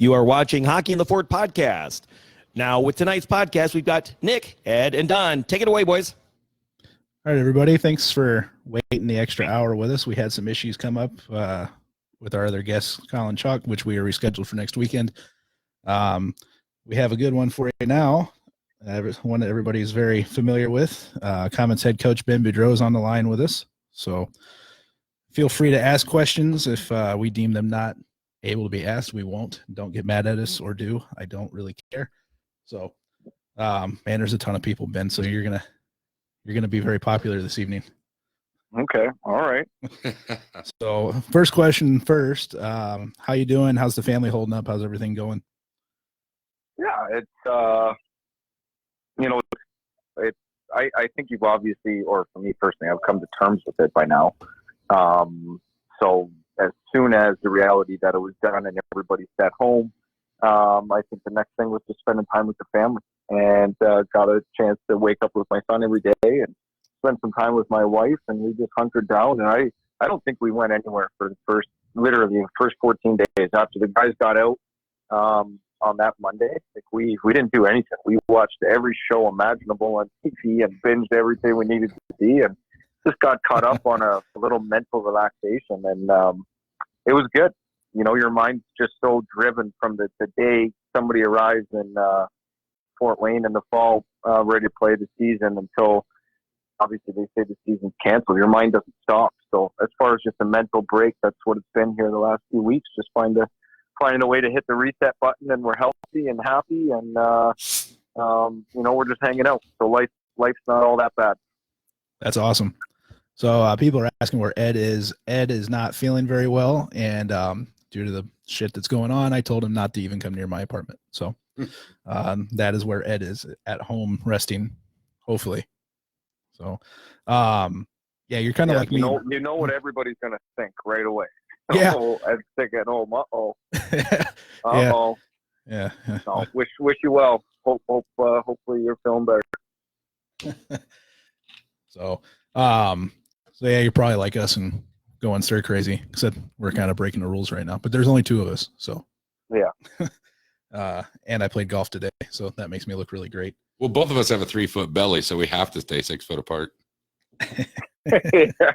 You are watching Hockey in the Fort podcast. Now, with tonight's podcast, we've got Nick, Ed, and Don. Take it away, boys. All right, everybody. Thanks for waiting the extra hour with us. We had some issues come up with our other guest, Colin Chalk, which we are rescheduled for next weekend. We have a good one for you now, one that everybody's very familiar with. Komets head coach Ben Boudreau is on the line with us. So feel free to ask questions. If we deem them not able to be asked, we won't. Don't get mad at us, or do. I don't really care. So, man, there's a ton of people, Ben, so you're gonna be very popular this evening. Okay, all right. So, first question first. How you doing? How's the family holding up? How's everything going? Yeah, I think you've obviously, or for me personally, I've come to terms with it by now. So as soon as the reality that it was done and everybody sat home, I think the next thing was just spending time with the family, and got a chance to wake up with my son every day and spend some time with my wife, and we just hunkered down. And I don't think we went anywhere for the first 14 days after the guys got out on that Monday. Like we didn't do anything. We watched every show imaginable on TV and binged everything we needed to see, and just got caught up on a little mental relaxation. And it was good. You know, your mind's just so driven from the day somebody arrives in Fort Wayne in the fall, ready to play the season, until obviously they say the season's canceled. Your mind doesn't stop. So as far as just a mental break, that's what it's been here the last few weeks. Just finding a way to hit the reset button, and we're healthy and happy, and we're just hanging out. So life's not all that bad. That's awesome. So people are asking where Ed is. Ed is not feeling very well, and due to the shit that's going on, I told him not to even come near my apartment. So that is where Ed is, at home resting, hopefully. So yeah, you're kind of like me. You know what everybody's gonna think right away. Yeah. Ed's thinking, uh-oh. Yeah. No, wish you well. Hopefully you're feeling better. So yeah, you're probably like us and going stir crazy, except we're kind of breaking the rules right now, but there's only two of us. So yeah. And I played golf today, so that makes me look really great. Well, both of us have a 3-foot belly, so we have to stay 6 foot apart. Yeah.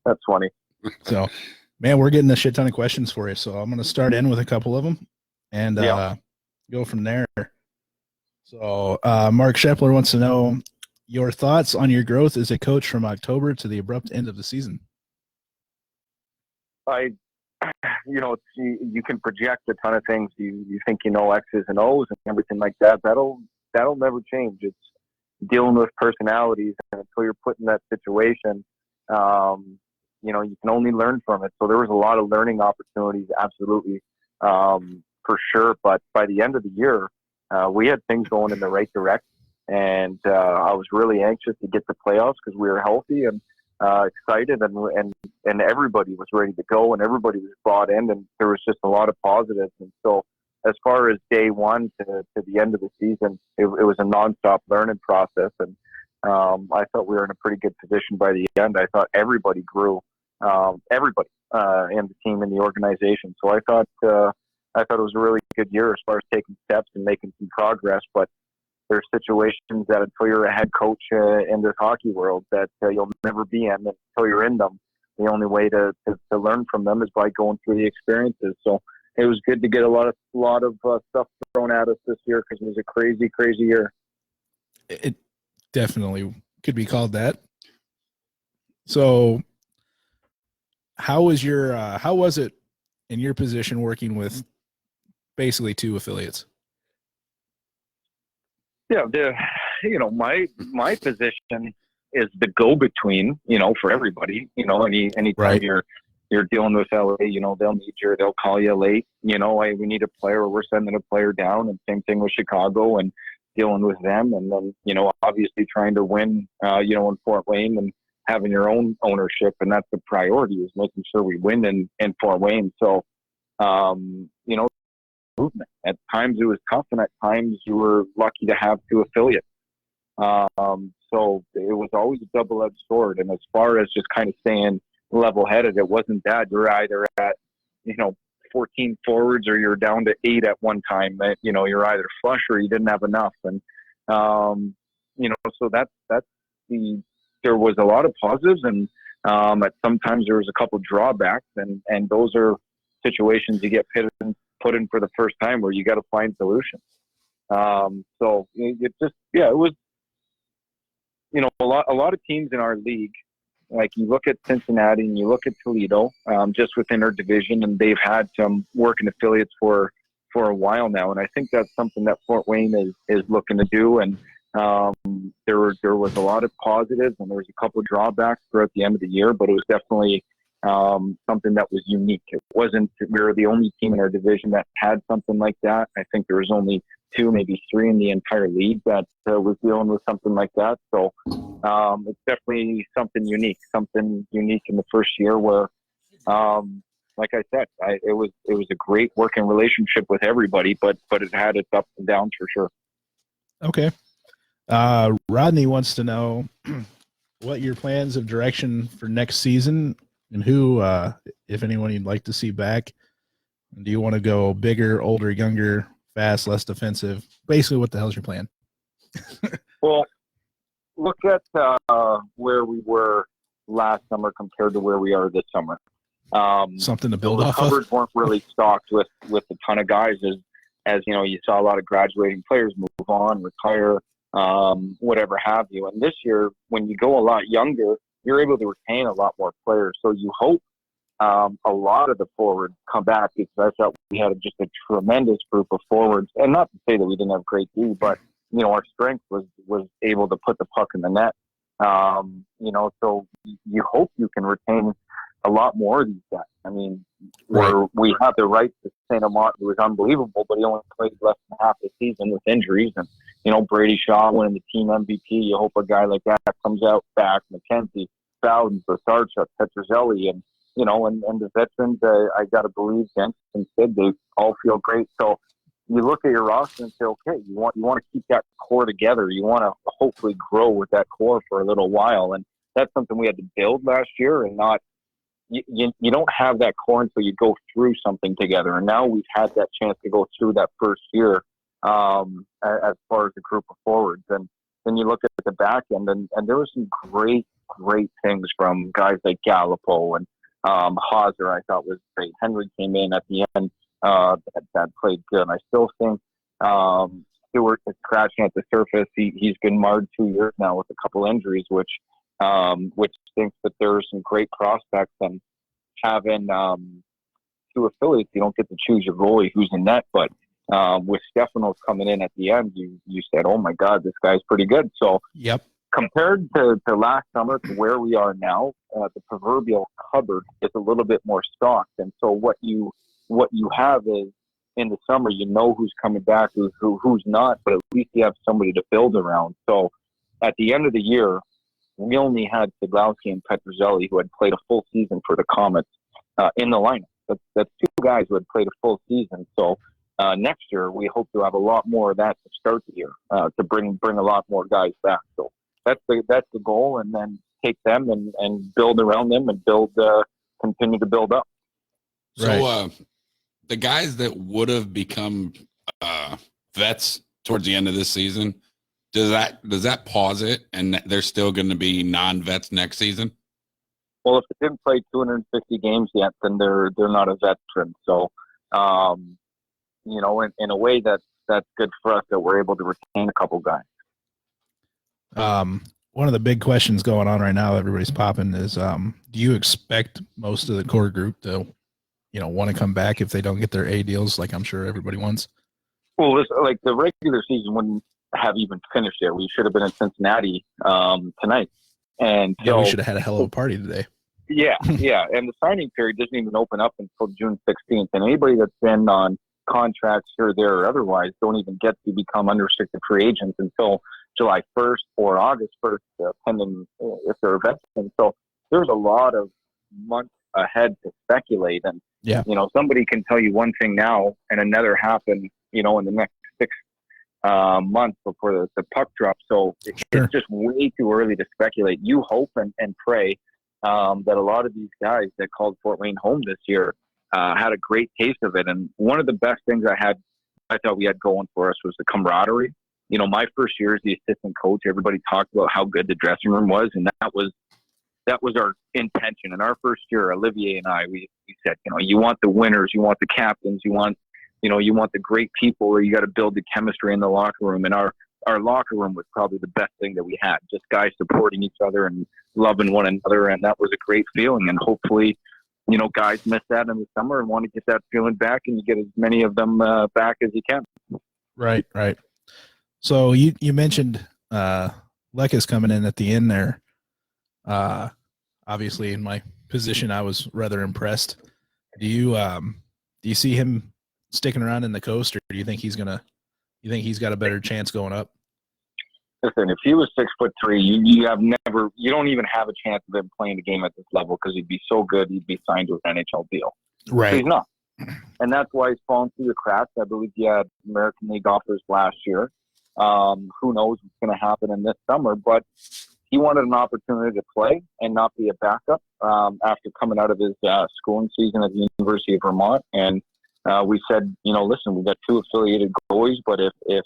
That's funny. So, man, we're getting a shit ton of questions for you. So I'm going to start in with a couple of them and go from there. So Mark Shepler wants to know your thoughts on your growth as a coach from October to the abrupt end of the season. You can project a ton of things. You think you know X's and O's and everything like that. That'll never change. It's dealing with personalities, and until you're put in that situation, you can only learn from it. So there was a lot of learning opportunities, absolutely, for sure. But by the end of the year, we had things going in the right direction, and I was really anxious to get to playoffs because we were healthy and excited, and everybody was ready to go, and everybody was bought in, and there was just a lot of positives. And so as far as day one to the end of the season, it was a nonstop learning process, and I thought we were in a pretty good position by the end. I thought everybody grew, everybody in the team and the organization. So I thought it was a really good year as far as taking steps and making some progress. But there's situations that until you're a head coach in this hockey world that you'll never be in until you're in them. The only way to learn from them is by going through the experiences. So it was good to get a lot of stuff thrown at us this year, because it was a crazy, crazy year. It definitely could be called that. So how was it in your position working with basically two affiliates? Yeah, my position is the go-between, for everybody. Anytime right. You're dealing with LA, they'll call you late. We need a player, or we're sending a player down, and same thing with Chicago and dealing with them. And then, obviously trying to win, in Fort Wayne and having your own ownership. And that's the priority, is making sure we win in Fort Wayne. So, movement. At times it was tough, and at times you were lucky to have two affiliates. So it was always a double-edged sword. And as far as just kind of staying level-headed, it wasn't that. You're either at 14 forwards, or you're down to 8 at one time. That you're either flush or you didn't have enough, and so that's there was a lot of positives, and at sometimes there was a couple drawbacks, and those are situations you get put in for the first time where you got to find solutions. So it was a lot of teams in our league. Like you look at Cincinnati and you look at Toledo, just within our division, and they've had some working affiliates for a while now. And I think that's something that Fort Wayne is looking to do. And there was a lot of positives, and there was a couple of drawbacks throughout the end of the year, but it was definitely something that was unique. It wasn't, we were the only team in our division that had something like that. I think there was only 2, maybe 3 in the entire league that was dealing with something like that. So it's definitely something unique in the first year where, like I said, it was a great working relationship with everybody, but it had its ups and downs for sure. Okay. Rodney wants to know what your plans of direction for next season, and who, if anyone, you'd like to see back. Do you want to go bigger, older, younger, fast, less defensive? Basically, what the hell's your plan? Well, look at where we were last summer compared to where we are this summer. Something to build off of. The cupboards weren't really stocked with a ton of guys, as you saw a lot of graduating players move on, retire, whatever have you. And this year, when you go a lot younger, you're able to retain a lot more players. So you hope a lot of the forwards come back, because I thought we had just a tremendous group of forwards. And not to say that we didn't have great D, but our strength was able to put the puck in the net. So you hope you can retain a lot more of these guys. I mean, we have the right to St. Amant, who was unbelievable, but he only played less than half the season with injuries. And Brady Shaw winning the team MVP. You hope a guy like that comes out back. McKenzie, Bowden, Bosarchuk, Petrozelli, and the veterans. I got to believe Jensen and Sid, they all feel great. So you look at your roster and say, okay, you want to keep that core together. You want to hopefully grow with that core for a little while, and that's something we had to build last year, and not. You don't have that core until you go through something together. And now we've had that chance to go through that first year as far as the group of forwards. And then you look at the back end, and there were some great things from guys like Gallipo and Hauser, I thought was great. Henry came in at the end that played good. And I still think Stewart is scratching at the surface. He's been marred 2 years now with a couple injuries, which stinks, but there are some great prospects, and having 2 affiliates, you don't get to choose your goalie who's in net, but with Stefanos coming in at the end, you said, oh my God, this guy's pretty good. So yep. Compared to last summer to where we are now, the proverbial cupboard is a little bit more stocked. And so what you have is, in the summer, who's coming back, who's not, but at least you have somebody to build around. So at the end of the year, we only had Siglowski and Petrozelli, who had played a full season for the Komets, in the lineup. That's 2 guys who had played a full season. So next year, we hope to have a lot more of that to start the year, to bring a lot more guys back. So that's the goal, and then take them and build around them and continue to build up. So the guys that would have become vets towards the end of this season, does that pause it, and they're still going to be non-vets next season? Well, if they didn't play 250 games yet, then they're not a veteran. So, in a way that's good for us that we're able to retain a couple guys. One of the big questions going on right now, everybody's popping, is do you expect most of the core group to, want to come back if they don't get their A deals, like I'm sure everybody wants? Well, the regular season wouldn't have even finished yet. We should have been in Cincinnati tonight, and we should have had a hell of a party today. Yeah. And the signing period doesn't even open up until June 16th, and anybody that's been on contracts here, there, or otherwise don't even get to become unrestricted free agents until July 1st or August 1st, depending if they're a veteran. So there's a lot of months ahead to speculate, and somebody can tell you one thing now and another happen, in the next 6 months before the puck drops. So it's just way too early to speculate. You hope and pray that a lot of these guys that called Fort Wayne home this year had a great taste of it. And one of the best things I thought we had going for us was the camaraderie. My first year as the assistant coach, everybody talked about how good the dressing room was, and that was our intention. In our first year, Olivier and I, we said, you want the winners, you want the captains, you want the great people, or you got to build the chemistry in the locker room. And our locker room was probably the best thing that we had, just guys supporting each other and loving one another. And that was a great feeling. And hopefully, guys miss that in the summer and want to get that feeling back, and you get as many of them back as you can. Right. So you mentioned Lekka's coming in at the end there. Obviously, in my position, I was rather impressed. Do you see him sticking around in the coast, or do you think he's got a better chance going up? Listen, if he was 6'3", you don't even have a chance of him playing the game at this level, because he'd be so good he'd be signed to an NHL deal. Right. So he's not, and that's why he's fallen through the cracks. I believe he had American League offers last year. Who knows what's going to happen in this summer? But he wanted an opportunity to play and not be a backup after coming out of his schooling season at the University of Vermont. And we said, listen, we've got 2 affiliated goalies, but if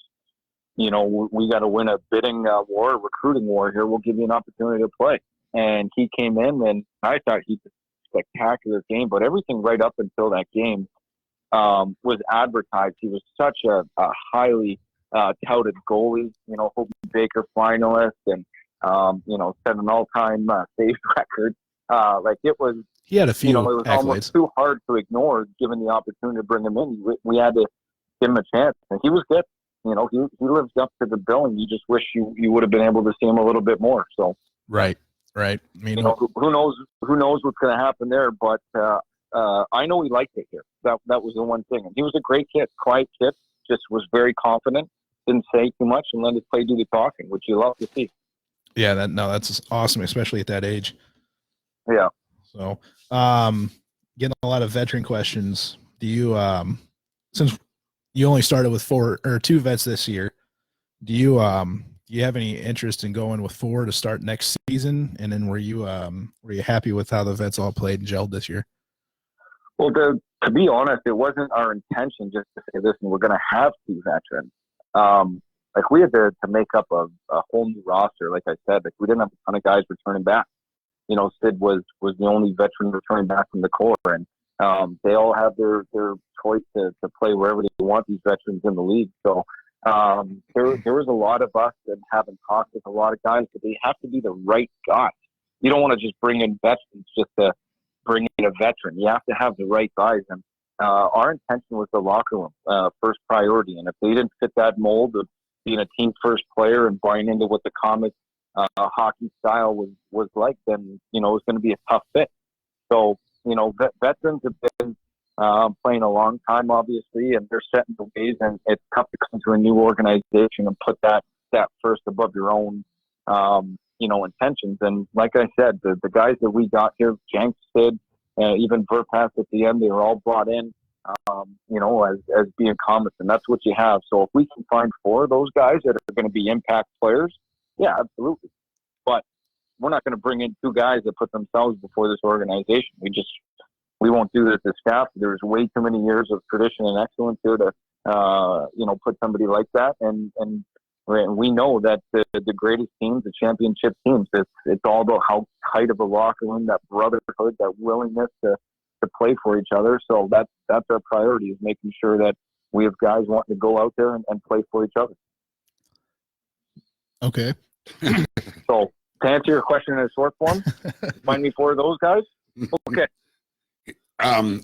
we got to win a bidding war, a recruiting war here, we'll give you an opportunity to play. And he came in, and I thought he was a spectacular game, but everything right up until that game was advertised. He was such a highly touted goalie, Hope Baker finalist, and set an all-time save record. It was, he had a few it was accolades. almost too hard to ignore, given the opportunity to bring him in. We had to give him a chance, and he was good. He lives up to the bill, and you just wish you would have been able to see him a little bit more. So right. I mean, who knows what's going to happen there, but I know he liked it here. That was the one thing, and he was a great kid, quiet kid, just was very confident, didn't say too much, and let his play do the talking, which you love to see. Yeah, that's awesome, especially at that age. Yeah. So, getting a lot of veteran questions. Do you, since you only started with 2 vets this year, do you have any interest in going with 4 to start next season? And then were you happy with how the vets all played and gelled this year? Well, to be honest, it wasn't our intention just to say, listen, we're going to have 2 veterans. We had to make up a whole new roster. Like I said, we didn't have a ton of guys returning back. Sid was the only veteran returning back from the core, and they all have their choice to play wherever they want, these veterans in the league. So there was a lot of us that haven't talked with a lot of guys, but they have to be the right guys. You don't want to just bring in veterans just to bring in a veteran. You have to have the right guys, and our intention was the locker room first priority. And if they didn't fit that mold of being a team first player and buying into what the Komets hockey style was like, then it was going to be a tough fit. So veterans have been playing a long time, obviously, and they're set in the ways, and it's tough to come to a new organization and put that first above your own intentions. And like I said, the guys that we got here, Jenks, Sid, even Verpass at the end, they were all brought in as being Komets, and that's what you have. So if we can find 4 of those guys that are going to be impact players, yeah, absolutely. But we're not going to bring in 2 guys that put themselves before this organization. We won't do this as staff. There's way too many years of tradition and excellence here to put somebody like that. And we know that the greatest teams, the championship teams, it's all about how tight of a locker room, that brotherhood, that willingness to play for each other. So that's our priority, is making sure that we have guys wanting to go out there and play for each other. Okay. So to answer your question in a short form, find me 4 of those guys. Okay.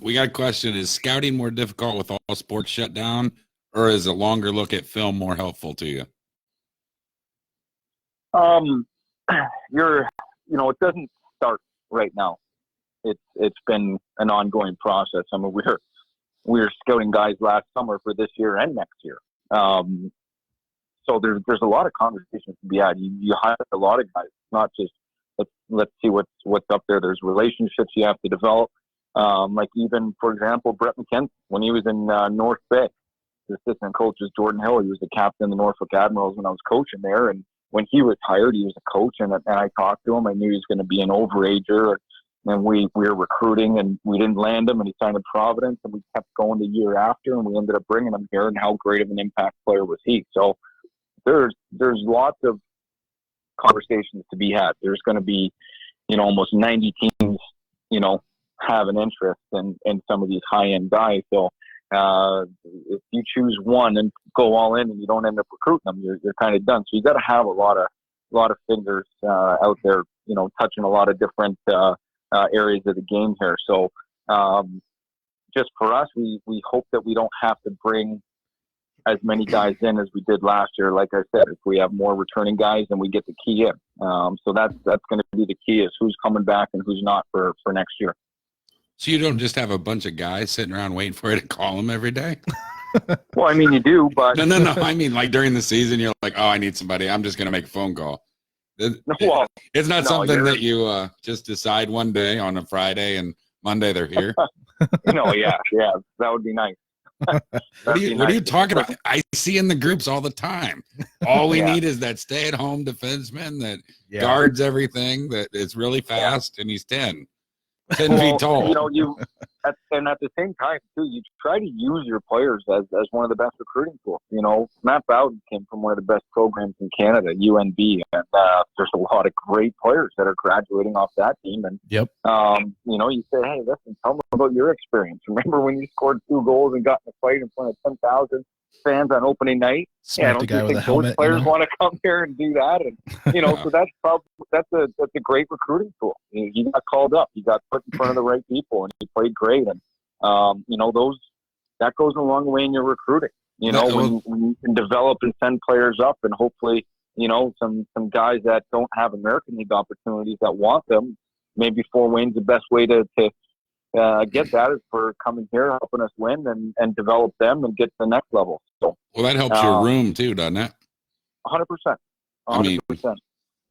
We got a question. Is scouting more difficult with all sports shut down, or is a longer look at film more helpful to you? It doesn't start right now. It's been an ongoing process. I mean, we were scouting guys last summer for this year and next year. So there's a lot of conversations to be had. You hire a lot of guys, not just let's see what's up there. There's relationships you have to develop. Like even, for example, Brett McKenzie, when he was in North Bay, the assistant coach was Jordan Hill. He was the captain of the Norfolk Admirals when I was coaching there. And when he retired, he was a coach, and I talked to him. I knew he was going to be an overager, and we were recruiting, and we didn't land him, and he signed in Providence, and we kept going the year after, and we ended up bringing him here. And how great of an impact player was he? So there's lots of conversations to be had. There's going to be, almost 90 teams, have an interest in some of these high end guys. So if you choose one and go all in, and you don't end up recruiting them, you're kind of done. So you got to have a lot of fingers out there, touching a lot of different areas of the game here. So just for us, we hope that we don't have to bring as many guys in as we did last year. Like I said, if we have more returning guys, then we get the key in. So that's going to be the key, is who's coming back and who's not for next year. So you don't just have a bunch of guys sitting around waiting for you to call them every day? Well, I mean, you do, but No. I mean, like during the season, you're like, oh, I need somebody. I'm just going to make a phone call. It's not something that you just decide one day on a Friday and Monday they're here. Yeah, that would be nice. What are you talking about? I see in the groups all the time. All we need is that stay-at-home defenseman that guards everything, that is really fast, and he's 10 feet tall. And at the same time, too, you try to use your players as one of the best recruiting tools. Matt Bowden came from one of the best programs in Canada, UNB, and there's a lot of great players that are graduating off that team. And, you say, hey, listen, tell me about your experience. Remember when you scored 2 goals and got in a fight in front of 10,000 fans on opening night? I don't think those players want to come here and do that. And, so that's a great recruiting tool. He got called up. He got put in front of the right people, and he played great. And, that goes a long way in your recruiting, when you can develop and send players up, and hopefully, some guys that don't have American League opportunities that want them. Maybe Fort Wayne's the best way to get that, is for coming here, helping us win and develop them and get to the next level. So, well, that helps your room too, doesn't it? 100%. 100%.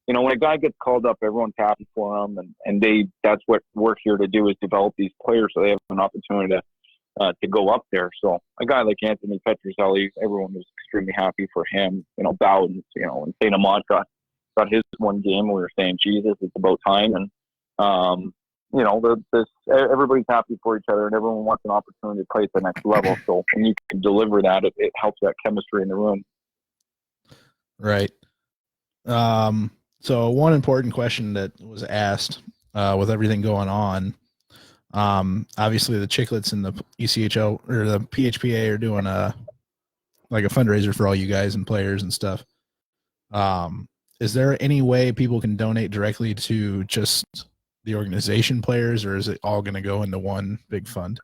When a guy gets called up, everyone's happy for him, and that's what we're here to do, is develop these players so they have an opportunity to go up there. So a guy like Anthony Petrozelli, everyone was extremely happy for him. Bowden, and St. Amant got his one game. We were saying, Jesus, it's about time. And everybody's happy for each other, and everyone wants an opportunity to play at the next level. So when you can deliver that, it helps that chemistry in the room. Right. So one important question that was asked with everything going on, obviously the Chicklets and the ECHL or the PHPA are doing a fundraiser for all you guys and players and stuff. Is there any way people can donate directly to just the organization players, or is it all going to go into one big fund?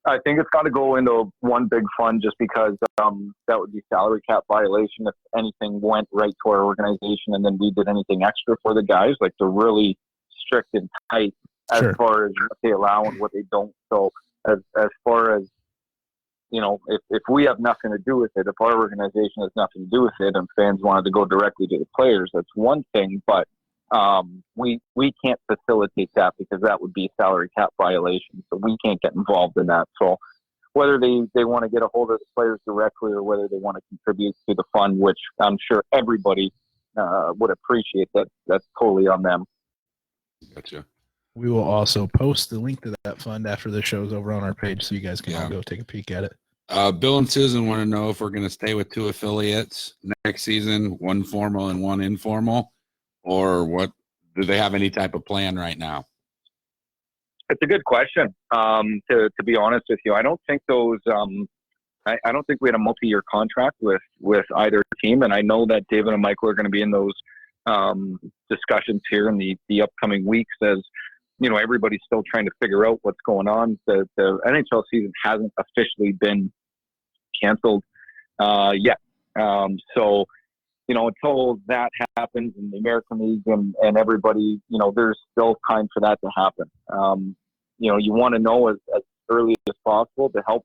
I think it's got to go into one big fund, just because that would be salary cap violation if anything went right to our organization and then we did anything extra for the guys. Like, they're really strict and tight as far as what they allow and what they don't. So as far as, if we have nothing to do with it, if our organization has nothing to do with it, and fans wanted to go directly to the players, that's one thing. But we can't facilitate that, because that would be salary cap violation. So we can't get involved in that. So whether they want to get a hold of the players directly, or whether they want to contribute to the fund, which I'm sure everybody would appreciate, that's totally on them. Gotcha. We will also post the link to that fund after the show's over on our page, so you guys can all go take a peek at it. Bill and Susan want to know if we're going to stay with 2 affiliates next season, one formal and one informal, or what? Do they have any type of plan right now? It's a good question. To be honest with you, I don't think those. I don't think we had a multi-year contract with either team, and I know that David and Michael are going to be in those discussions here in the upcoming weeks, as everybody's still trying to figure out what's going on. The NHL season hasn't officially been canceled yet, so. Until that happens in the American League and everybody, there's still time for that to happen. You want to know as early as possible to help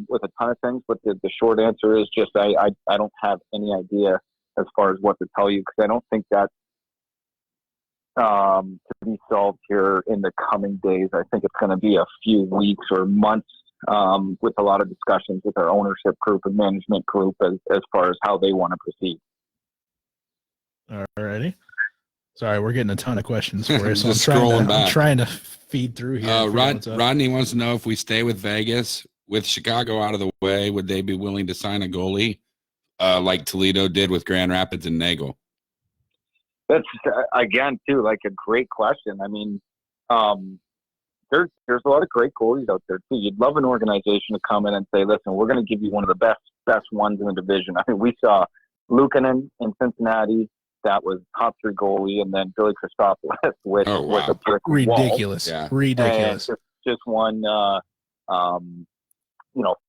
with a ton of things, but the short answer is just I don't have any idea as far as what to tell you, because I don't think that's to be solved here in the coming days. I think it's going to be a few weeks or months, with a lot of discussions with our ownership group and management group as far as how they want to proceed. All righty. Sorry, we're getting a ton of questions for you. So Just scrolling back. I'm trying to feed through here. Rodney wants to know if we stay with Vegas, with Chicago out of the way, would they be willing to sign a goalie like Toledo did with Grand Rapids and Nagel? That's, again, too, like a great question. I mean, there's a lot of great goalies out there, too. You'd love an organization to come in and say, listen, we're going to give you one of the best ones in the division. I mean, we saw Luukkonen in Cincinnati. That was top 3 goalie, and then Billy Christopoulos with a brick ridiculous, wall. Yeah. Ridiculous. Just won,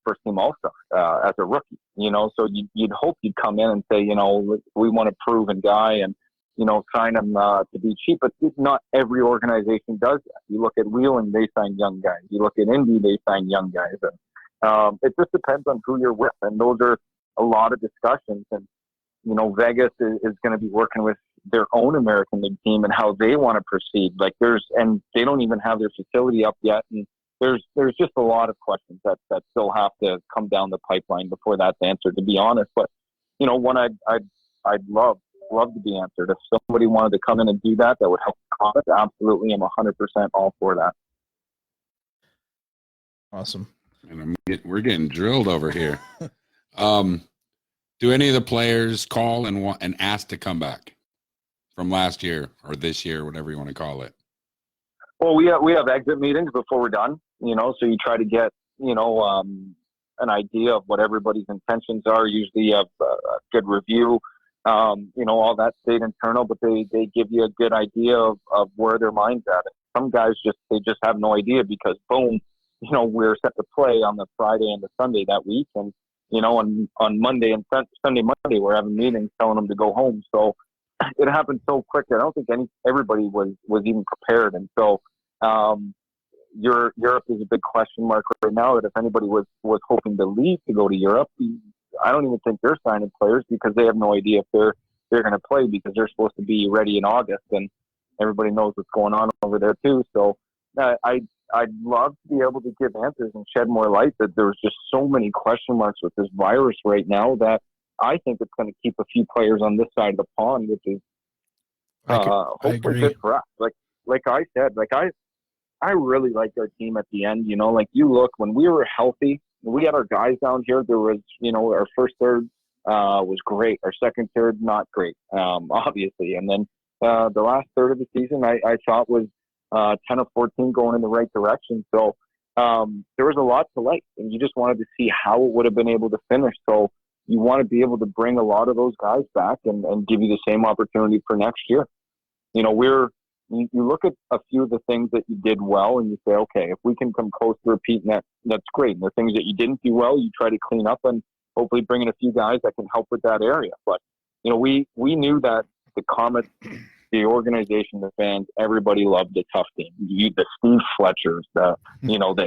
first team All-Star as a rookie. So you'd hope you'd come in and say, we want a proven guy and sign him to be cheap. But not every organization does that. You look at Wheeling, they sign young guys. You look at Indy, they sign young guys. And it just depends on who you're with, and those are a lot of discussions. And Vegas is going to be working with their own American League team and how they want to proceed. And they don't even have their facility up yet. And there's just a lot of questions that still have to come down the pipeline before that's answered, to be honest. But, one I'd love to be answered. If somebody wanted to come in and do that would help the Komets, absolutely. I'm 100% all for that. Awesome. And we're getting drilled over here. Do any of the players call and ask to come back from last year or this year, whatever you want to call it? Well, we have exit meetings before we're done, so you try to get, an idea of what everybody's intentions are. Usually you have a good review, all that stayed internal, but they give you a good idea of where their mind's at. Some guys they just have no idea because boom, we're set to play on the Friday and the Sunday that week. And, on Monday and Sunday, we're having meetings telling them to go home. So it happened so quick. I don't think everybody was even prepared. And so Europe is a big question mark right now. That if anybody was hoping to leave to go to Europe, I don't even think they're signing players because they have no idea if they're going to play, because they're supposed to be ready in August, and everybody knows what's going on over there too. So I'd love to be able to give answers and shed more light. That there's just so many question marks with this virus right now that I think it's going to keep a few players on this side of the pond, which is hopefully good for us. Like I said, I really liked our team at the end. You look, when we were healthy, we had our guys down here. There was, our first third was great. Our second third, not great, obviously. And then the last third of the season, I thought was 10 of 14 going in the right direction. So there was a lot to like, and you just wanted to see how it would have been able to finish. So you want to be able to bring a lot of those guys back and give you the same opportunity for next year. You look at a few of the things that you did well and you say, okay, if we can come close to repeating that, that's great. And the things that you didn't do well, you try to clean up and hopefully bring in a few guys that can help with that area. But, we knew that the Komets, the organization, the fans, everybody loved the tough team. The Steve Fletchers, the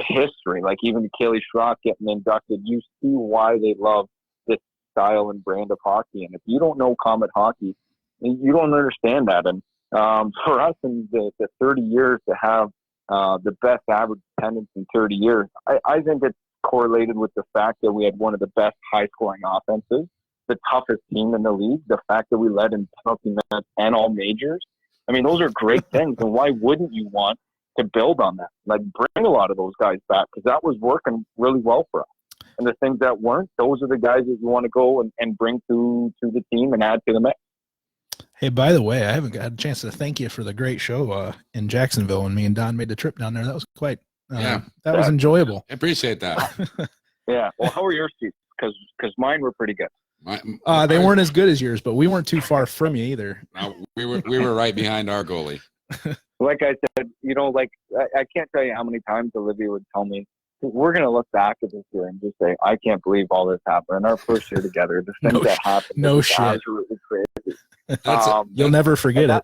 history, like even Kaylee Schrock getting inducted, you see why they love this style and brand of hockey. And if you don't know Komet hockey, you don't understand that. And for us in the 30 years to have the best average attendance in 30 years, I think it's correlated with the fact that we had one of the best high-scoring offenses, the toughest team in the league, the fact that we led in penalty minutes and all majors. I mean, those are great things, and why wouldn't you want to build on that? Like, bring a lot of those guys back, because that was working really well for us. And the things that weren't, those are the guys that you want to go and bring to the team and add to the mix. Hey, by the way, I haven't got a chance to thank you for the great show in Jacksonville when me and Don made the trip down there. That was quite, was enjoyable. I appreciate that. Yeah. Well, how were your seats? Because mine were pretty good. They weren't as good as yours, but we weren't too far from you either. No, we were right behind our goalie. Like I said, I can't tell you how many times Olivia would tell me, we're going to look back at this year and just say, I can't believe all this happened. In our first year together, the things that happened. No shit. Absolutely crazy. You'll never forget it.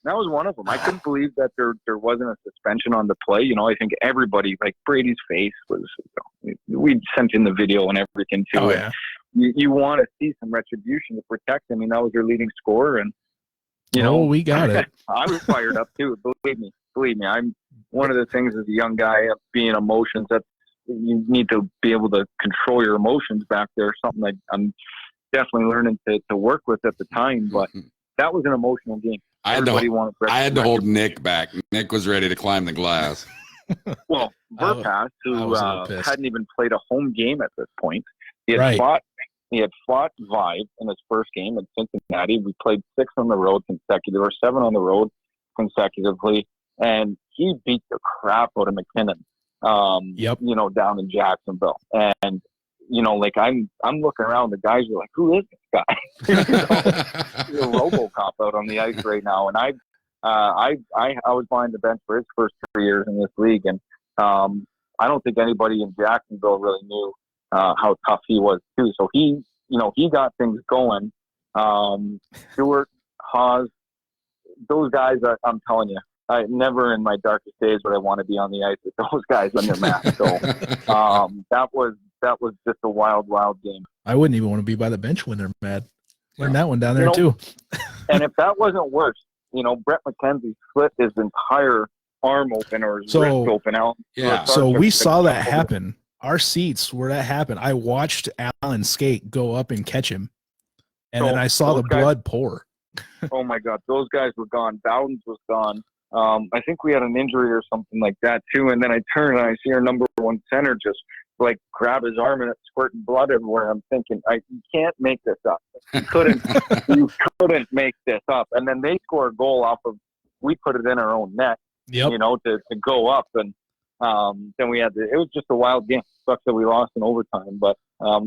That was one of them. I couldn't believe that there wasn't a suspension on the play. I think everybody, like Brady's face was, we sent in the video and everything too. Oh, yeah. You want to see some retribution to protect him. That was your leading scorer. And, we got it. I was fired up too. Believe me. I'm one of the things as a young guy, being emotions, that you need to be able to control your emotions back there. Something I'm definitely learning to work with at the time, but that was an emotional game. I had to hold Nick back. Nick was ready to climb the glass. Well, Verpass, who hadn't even played a home game at this point, he had fought Vive in his first game in Cincinnati. We played 6 on the road consecutive, or 7 on the road consecutively, and he beat the crap out of McKinnon. Down in Jacksonville, and like I'm looking around, the guys are like, "Who is this guy?" He's a RoboCop out on the ice right now, and I was behind the bench for his first 3 years in this league, and I don't think anybody in Jacksonville really knew how tough he was too. So he got things going. Stewart, Haas, those guys, I'm telling you, I never in my darkest days would I want to be on the ice with those guys on their mask. So that was just a wild game. I wouldn't even want to be by the bench when they're mad. Learn that one down there too. And if that wasn't worse, Brett McKenzie split his entire arm open or his wrist open out. Yeah. So we saw that happen. Our seats where that happened. I watched Allen skate go up and catch him, and then I saw the blood pour. Oh my God, those guys were gone. Bowden's was gone. I think we had an injury or something like that too. And then I turn and I see our number 1 center just like grab his arm and it's squirting blood everywhere. I'm thinking, you can't make this up. You couldn't make this up. And then they score a goal off of, we put it in our own net, to go up. And then we had it was just a wild game. Sucks that we lost in overtime, but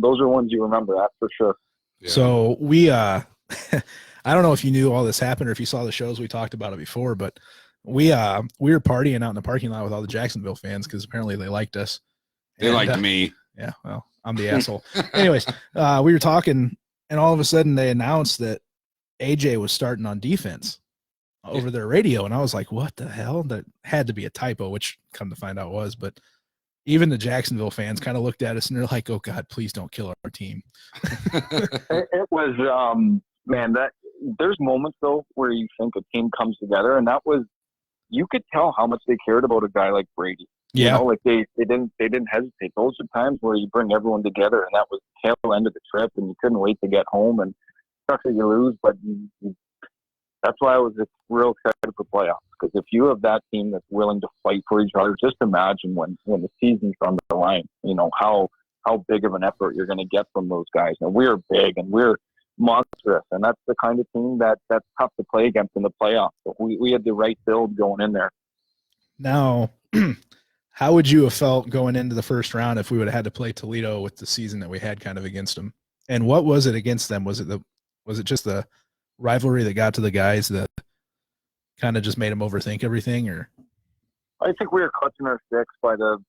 those are ones you remember, that's for sure. Yeah. So we, I don't know if you knew all this happened or if you saw the shows, we talked about it before, but we were partying out in the parking lot with all the Jacksonville fans because apparently they liked us. They liked me. Yeah, well, I'm the asshole. Anyways, we were talking, and all of a sudden they announced that AJ was starting on defense over their radio, and I was like, "What the hell?" That had to be a typo, which come to find out was. But even the Jacksonville fans kind of looked at us and they're like, "Oh God, please don't kill our team." It was man. That there's moments though where you think a team comes together, and that was. You could tell how much they cared about a guy like Brady. Yeah. They didn't hesitate. Those are times where you bring everyone together, and that was the tail end of the trip, and you couldn't wait to get home. And sucks that you lose, but that's why I was real excited for playoffs. Because if you have that team that's willing to fight for each other, just imagine when the season's on the line, how big of an effort you're going to get from those guys. And we're big and we're monstrous, and that's the kind of team that's tough to play against in the playoffs. But we had the right build going in there. Now, how would you have felt going into the first round if we would have had to play Toledo with the season that we had kind of against them? And what was it against them? Was it just the rivalry that got to the guys that kind of just made them overthink everything, or? I think we were clutching our sticks by the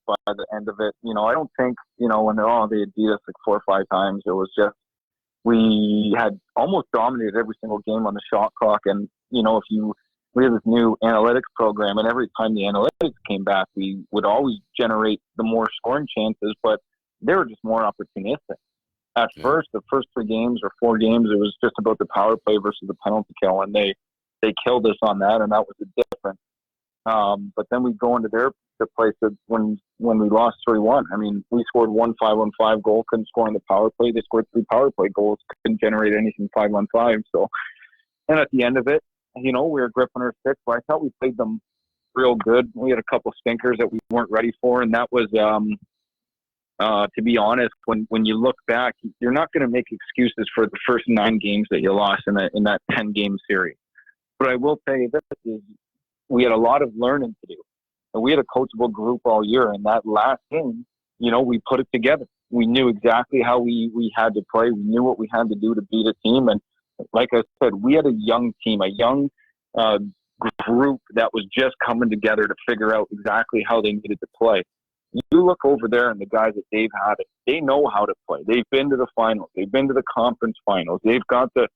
end of it. I don't think when they had beat us like 4 or 5 times. It was just. We had almost dominated every single game on the shot clock. And, we have this new analytics program, and every time the analytics came back, we would always generate the more scoring chances, but they were just more opportunistic. At first, the first 3 games or 4 games, it was just about the power play versus the penalty kill, and they killed us on that, and that was the difference. But then we go into their place when we lost 3-1. I mean, we scored 1 5-on-5 goal, couldn't score on the power play. They scored 3 power play goals, couldn't generate anything 5-on-5. So, and at the end of it, we were gripping our sticks, but I thought we played them real good. We had a couple stinkers that we weren't ready for, and that was, to be honest, when you look back, you're not going to make excuses for the first 9 games that you lost in that 10-game series. But I will tell you this is, we had a lot of learning to do. And we had a coachable group all year. And that last game, we put it together. We knew exactly how we had to play. We knew what we had to do to beat a team. And like I said, we had a young team, a young group that was just coming together to figure out exactly how they needed to play. You look over there and the guys that they've had it, they know how to play. They've been to the finals. They've been to the conference finals. They've got the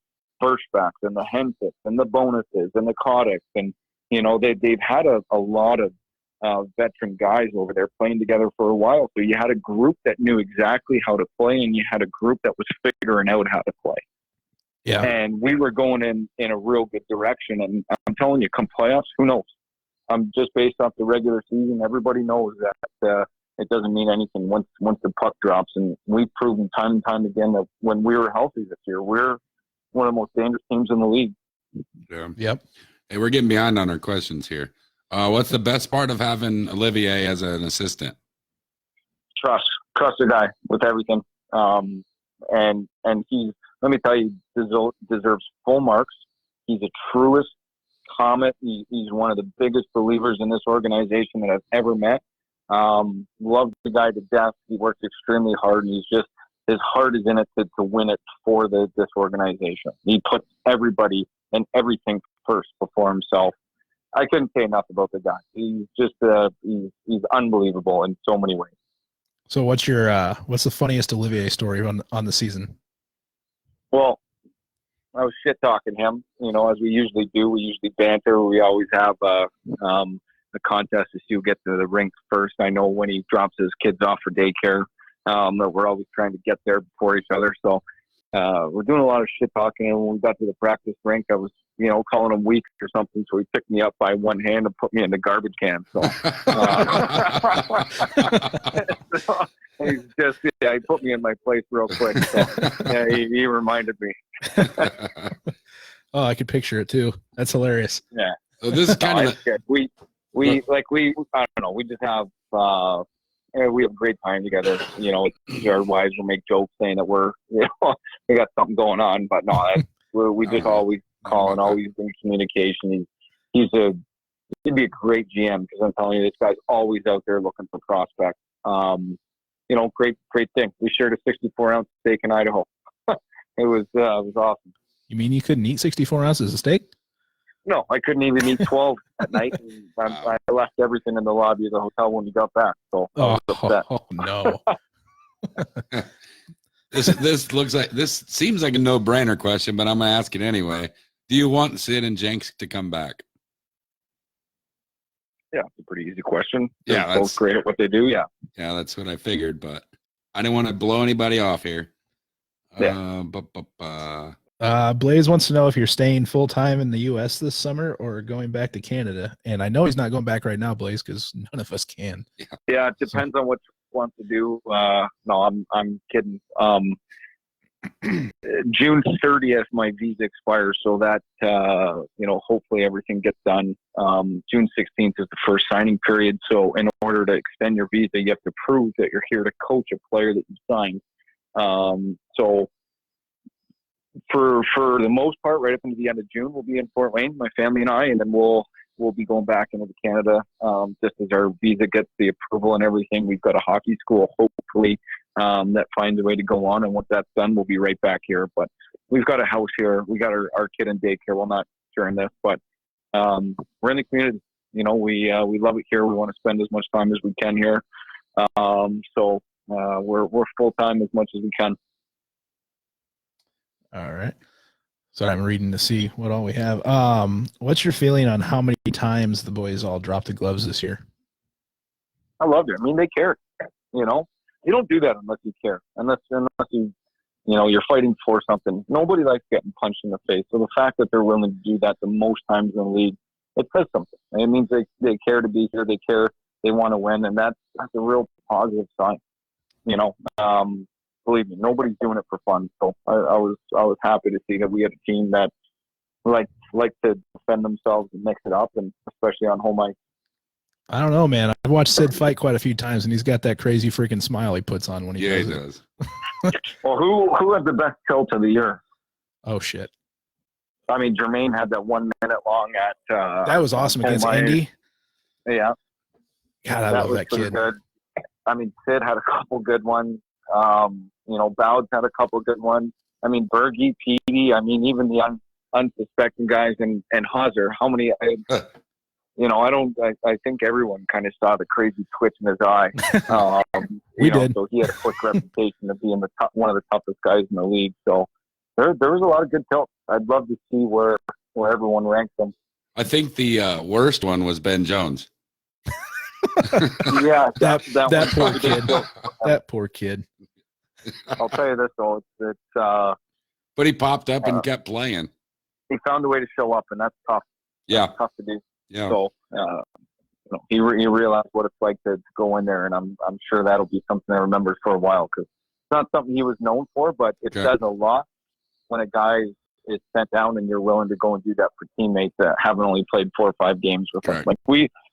first backs and the Hensits and the bonuses and the Kodaks. And, they've had a lot of veteran guys over there playing together for a while. So you had a group that knew exactly how to play, and you had a group that was figuring out how to play. Yeah. And we were going in a real good direction. And I'm telling you, come playoffs, who knows? Just based off the regular season, everybody knows that it doesn't mean anything once the puck drops. And we've proven time and time again that when we were healthy this year, we're one of the most dangerous teams in the league. Yeah. Yep. Hey, we're getting behind on our questions here. What's the best part of having Olivier as an assistant? Trust the guy with everything. And he, let me tell you, deserves full marks. He's a truest Comet. He's one of the biggest believers in this organization that I've ever met. Love the guy to death. He works extremely hard, and his heart is in it to win it for this organization. He puts everybody and everything first before himself. I couldn't say enough about the guy. He's just he's unbelievable in so many ways. So what's the funniest Olivier story on the season? Well, I was shit talking him, as we usually do. We usually banter. We always have a contest to see who gets to the rink first. I know when he drops his kids off for daycare, that we're always trying to get there before each other. So we're doing a lot of shit talking. And when we got to the practice rink, I was, calling him weak or something. So he picked me up by one hand and put me in the garbage can. So, he's just, he put me in my place real quick. So yeah, he reminded me. Oh, I could picture it too. That's hilarious. Yeah. So this is kind of we I don't know. We just have we have a great time together. Our wives will make jokes saying that we got something going on, but no, we just always call and always in communication. He'd be a great GM because I'm telling you, this guy's always out there looking for prospects. Great thing. We shared a 64-ounce steak in Idaho. It was awesome. You mean you couldn't eat 64 ounces of steak? No, I couldn't even eat 12 at night. I left everything in the lobby of the hotel when we got back. So I was upset. Oh no. This seems like a no-brainer question, but I'm gonna ask it anyway. Do you want Sid and Jenks to come back? Yeah, it's a pretty easy question. Yeah, They're both great at what they do. Yeah. Yeah, that's what I figured, but I didn't want to blow anybody off here. Yeah. Blaze wants to know if you're staying full time in the U.S. this summer or going back to Canada. And I know he's not going back right now, Blaze, because none of us can. Yeah, it depends on what you want to do. No, I'm kidding. June 30th, my visa expires, so that hopefully everything gets done. June 16th is the first signing period. So in order to extend your visa, you have to prove that you're here to coach a player that you signed. So for the most part, right up into the end of June, we'll be in Fort Wayne, my family and I, and then we'll be going back into Canada just as our visa gets the approval and everything. We've got a hockey school, hopefully, that finds a way to go on, and once that's done, we'll be right back here. But we've got a house here. We got our kid in daycare. Well, not during this, but we're in the community. We love it here. We want to spend as much time as we can here. So we're full time as much as we can. All right. So I'm reading to see what all we have. What's your feeling on how many times the boys all dropped the gloves this year? I loved it. I mean, they care. You don't do that unless you care. Unless you, you're fighting for something. Nobody likes getting punched in the face. So the fact that they're willing to do that the most times in the league, it says something. It means they care to be here. They care. They want to win, and that's a real positive sign. Believe me, nobody's doing it for fun. So I was happy to see that we had a team that like to defend themselves and mix it up, and especially on home ice. I don't know, man. I've watched Sid fight quite a few times, and he's got that crazy freaking smile he puts on when he does it. Does. Well, who had the best tilt of the year? Oh shit! I mean, Jermaine had that 1 minute long at. That was awesome against Indy. Yeah. God, I love that kid. Good. I mean, Sid had a couple good ones. Bowds had a couple good ones. I mean, Bergie, Petey. I mean, even the unsuspecting guys and Hauser. How many? I think everyone kind of saw the crazy twitch in his eye. We did. So he had a quick reputation of being one of the toughest guys in the league. So there was a lot of good tilts. I'd love to see where everyone ranks them. I think the worst one was Ben Jones. Yeah, that poor kid. That poor kid. I'll tell you this though, it's but he popped up and kept playing. He found a way to show up, and that's tough. Yeah, that's tough to do. Yeah. So he realized what it's like to go in there, and I'm sure that'll be something I remember for a while because it's not something he was known for, but it says a lot when a guy's is sent down and you're willing to go and do that for teammates that haven't only played 4 or 5 games with them. Like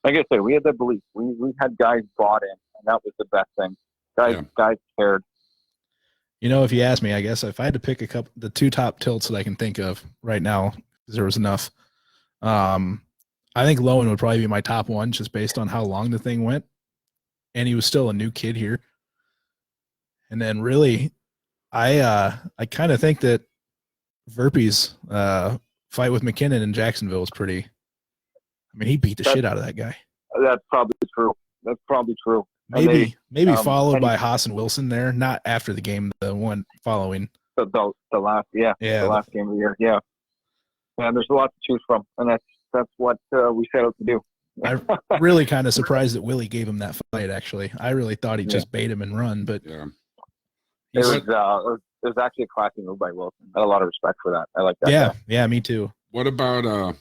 I said, we had that belief. We had guys bought in, and that was the best thing. Guys cared. You know, if you ask me, I guess if I had to pick the 2 top tilts that I can think of right now, because there was enough, I think Lowen would probably be my top one, just based on how long the thing went, and he was still a new kid here. And then really, I kind of think that Verpe's fight with McKinnon in Jacksonville was pretty. I mean, he beat the shit out of that guy. That's probably true. Maybe followed by Haas and Wilson there, not after the game, the one following. The last game of the year. Yeah. Yeah, there's a lot to choose from, and that's what we set out to do. I'm really kind of surprised that Willie gave him that fight, actually. I really thought he'd just bait him and run, but it was actually a classy move by Wilson. I had a lot of respect for that. I like that. Yeah, me too. What about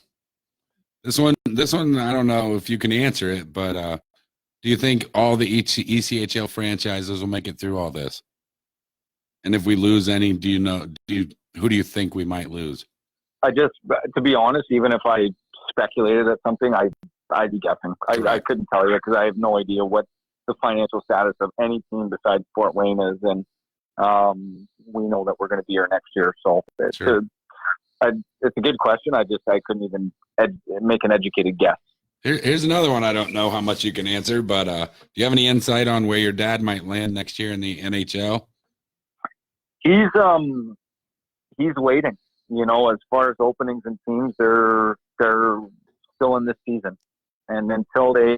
this one? This one, I don't know if you can answer it, but do you think all the ECHL franchises will make it through all this? And if we lose any, who do you think we might lose? To be honest, even if I speculated at something, I'd be guessing. I couldn't tell you because I have no idea what the financial status of any team besides Fort Wayne is, and we know that we're going to be here next year. So it's a good question. I couldn't even make an educated guess. Here's another one I don't know how much you can answer, but do you have any insight on where your dad might land next year in the NHL? He's waiting. You know, as far as openings and teams, they're still in this season, and until they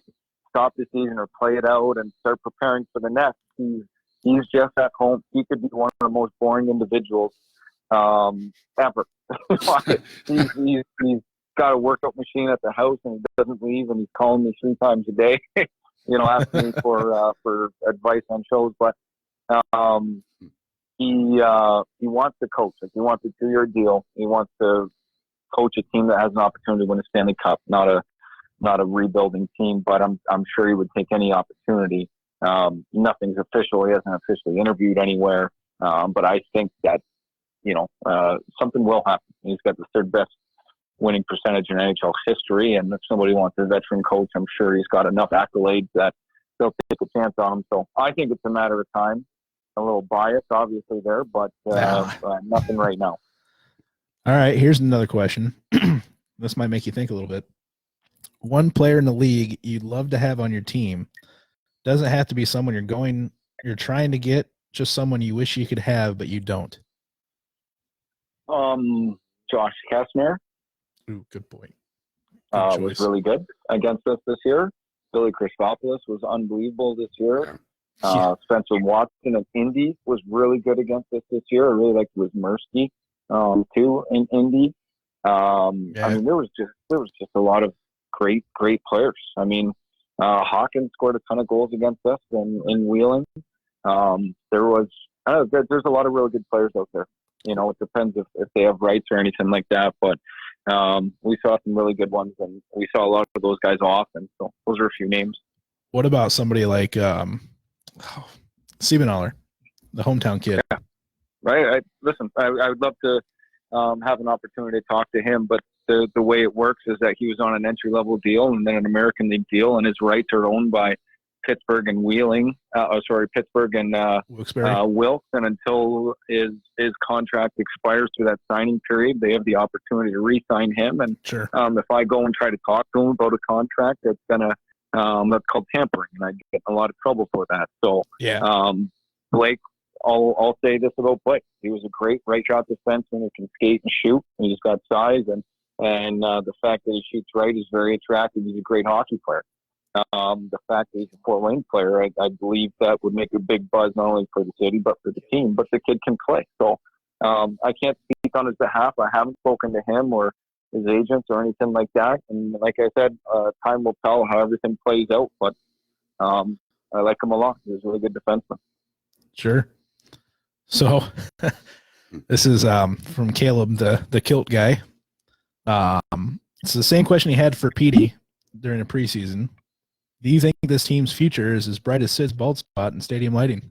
stop the season or play it out and start preparing for the next, he's just at home. He could be one of the most boring individuals ever. he's got a workout machine at the house and he doesn't leave, and he's calling me 3 times a day, asking me for advice on shows. But he wants to coach. Like, he wants a 2-year deal. He wants to coach a team that has an opportunity to win a Stanley Cup, not a rebuilding team. But I'm sure he would take any opportunity. Nothing's official. He hasn't officially interviewed anywhere. But I think that something will happen. He's got the 3rd best winning percentage in NHL history, and if somebody wants a veteran coach, I'm sure he's got enough accolades that they'll take a chance on him. So I think it's a matter of time. A little bias, obviously, there, but nothing right now. All right, here's another question. This might make you think a little bit. One player in the league you'd love to have on your team. Doesn't have to be someone you're trying to get, just someone you wish you could have, but you don't. Josh Kessner. Ooh, good point. Was really good against us this year. Billy Christopoulos was unbelievable this year. Spencer Watson of Indy was really good against us this year. I really liked Wismerski too in Indy. I mean, there was just a lot of great players. I mean, Hawkins scored a ton of goals against us in Wheeling. There's a lot of really good players out there. It depends if they have rights or anything like that, but we saw some really good ones, and we saw a lot of those guys often. So those are a few names. What about somebody like Siebenthaler, the hometown kid? Yeah. Right. I would love to have an opportunity to talk to him, but the way it works is that he was on an entry-level deal and then an American League deal, and his rights are owned by Pittsburgh and Pittsburgh and Wilkes, and until his contract expires through that signing period, they have the opportunity to re-sign him. And sure. If I go and try to talk to him about a contract, that's called tampering, and I get in a lot of trouble for that. So Blake, I'll say this about Blake: he was a great right shot defenseman who can skate and shoot, and he's got size, and the fact that he shoots right is very attractive. He's a great hockey player. The fact that he's a Fort Wayne player, I believe that would make a big buzz not only for the city but for the team. But the kid can play, so I can't speak on his behalf. I haven't spoken to him or his agents or anything like that. And like I said, time will tell how everything plays out. But I like him a lot. He's a really good defenseman. Sure. So this is from Caleb, the kilt guy. It's the same question he had for Petey during the preseason. Do you think this team's future is as bright as Sid's bald spot in stadium lighting?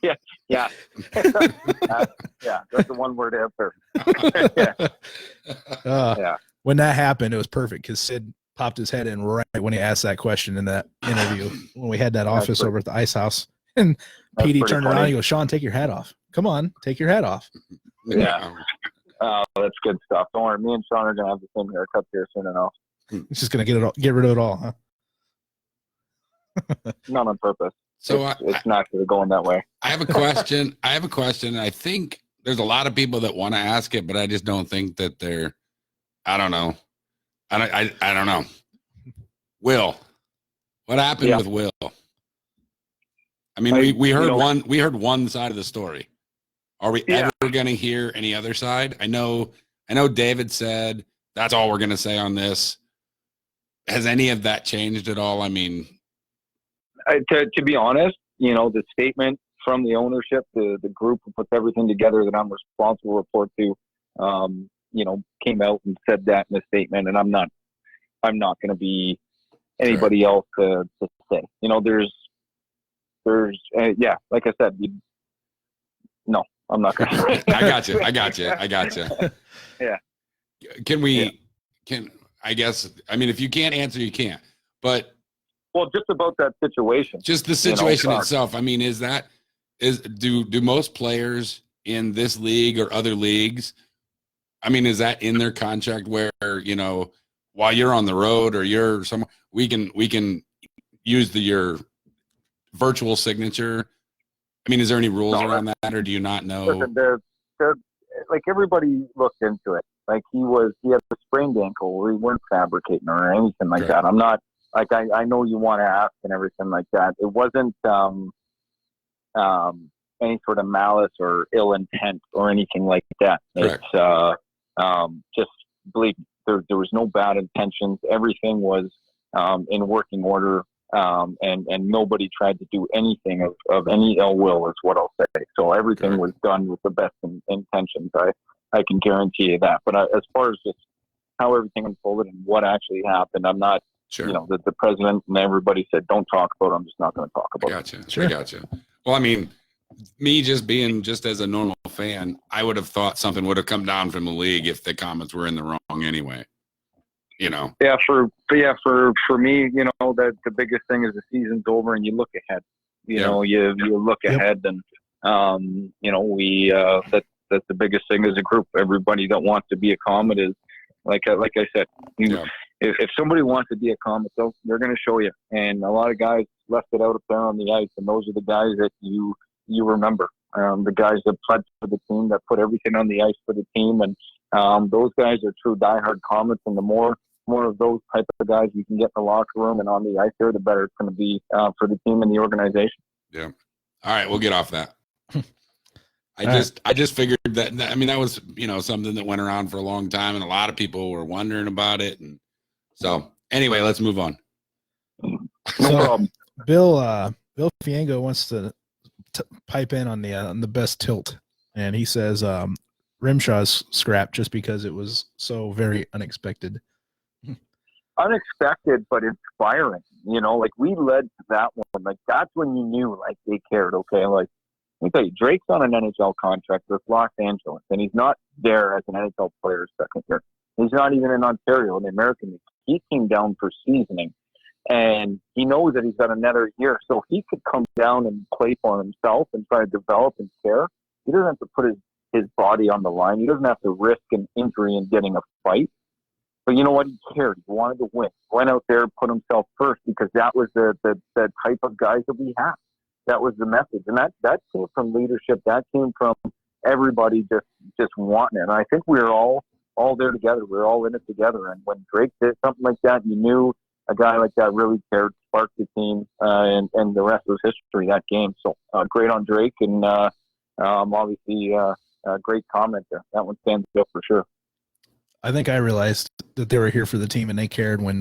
Yeah. Yeah. Yeah. That's the one word answer. Yeah. When that happened, it was perfect because Sid popped his head in right when he asked that question in that interview when we had that office over at the Ice House. And Petey turned around and he goes, Sean, take your hat off. Come on, take your hat off. Yeah. That's good stuff. Don't worry. Me and Sean are going to have the same haircut here soon enough. He's just going to get rid of it all, huh? Not on purpose. So it's not going to go in that way. I have a question. I think there's a lot of people that want to ask it, but I just don't think that they're, I don't know. I don't know. Will, what happened with Will? I mean, we heard one side of the story. Are we ever going to hear any other side? I know David said that's all we're going to say on this. Has any of that changed at all? I mean, to be honest, the statement from the ownership, the group who puts everything together that I'm responsible to report to, came out and said that in a statement, and I'm not going to be anybody else to say. There's like I said, no, I'm not going to. I got you. Yeah. I guess, I mean, if you can't answer, you can't. But well, just about that situation. Just the situation itself. I mean, do most players in this league or other leagues, I mean, is that in their contract where, while you're on the road or you're somewhere, we can use your virtual signature? I mean, is there any rules around that, or do you not know? Listen, they're like, everybody looked into it. Like, he had a sprained ankle. We weren't fabricating or anything like that. I'm not, like, I know you want to ask and everything like that. It wasn't any sort of malice or ill intent or anything like that. Correct. It's just believe me, there was no bad intentions. Everything was in working order, and nobody tried to do anything of any ill will, is what I'll say. So everything was done with the best intentions. I can guarantee you that. But as far as just how everything unfolded and what actually happened, I'm not. Sure. The president and everybody said, don't talk about it. I'm just not going to talk about it. Sure. I gotcha. Well, I mean, me just as a normal fan, I would have thought something would have come down from the league if the Komets were in the wrong anyway. Yeah, for me, that the biggest thing is the season's over and you look ahead. You look ahead, and that's the biggest thing as a group. Everybody that wants to be a Komet is, like I said, if somebody wants to be a Komet, they're going to show you. And a lot of guys left it out up there on the ice, and those are the guys that you remember. The guys that played for the team, that put everything on the ice for the team, and those guys are true diehard Komets. And the more of those type of guys you can get in the locker room and on the ice there, the better it's going to be for the team and the organization. Yeah. All right, we'll get off that. I just figured that. I mean, that was something that went around for a long time, and a lot of people were wondering about it. And so, anyway, let's move on. No problem. Bill Fiengo wants to pipe in on the best tilt, and he says Rimshaw's scrapped just because it was so very unexpected. Unexpected, but inspiring. Like, we led to that one. Like, that's when you knew, like, they cared. Okay, like, let me tell you, Drake's on an NHL contract with Los Angeles, and he's not there as an NHL player second year. He's not even in Ontario in the American League. He came down for seasoning, and he knows that he's got another year, so he could come down and play for himself and try to develop and care. He doesn't have to put his body on the line. He doesn't have to risk an injury and getting a fight. But you know what? He cared. He wanted to win. He went out there, put himself first, because that was the type of guys that we have. That was the message. And that came from leadership. That came from everybody just wanting it. And I think we were all there together. We were all in it together. And when Drake did something like that, you knew a guy like that really cared, sparked the team, and the rest was history, that game. So great on Drake, and obviously a great comment there. That one stands up for sure. I think I realized that they were here for the team and they cared when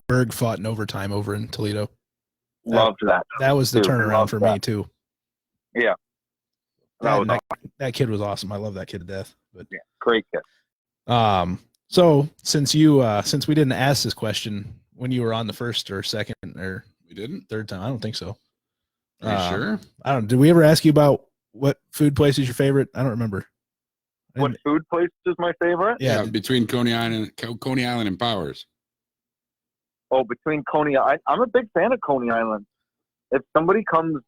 Berg fought in overtime over in Toledo. Loved that. That was the turnaround for me too. Yeah. That kid was awesome. I love that kid to death. But yeah, great kid. So since we didn't ask this question when you were on the first or second or we didn't third time, I don't think so. Are you sure? I don't. Did we ever ask you about what food place is your favorite? I don't remember. What food place is my favorite? Yeah, between Coney Island and Powers. Oh, between Coney, I'm a big fan of Coney Island. If somebody comes,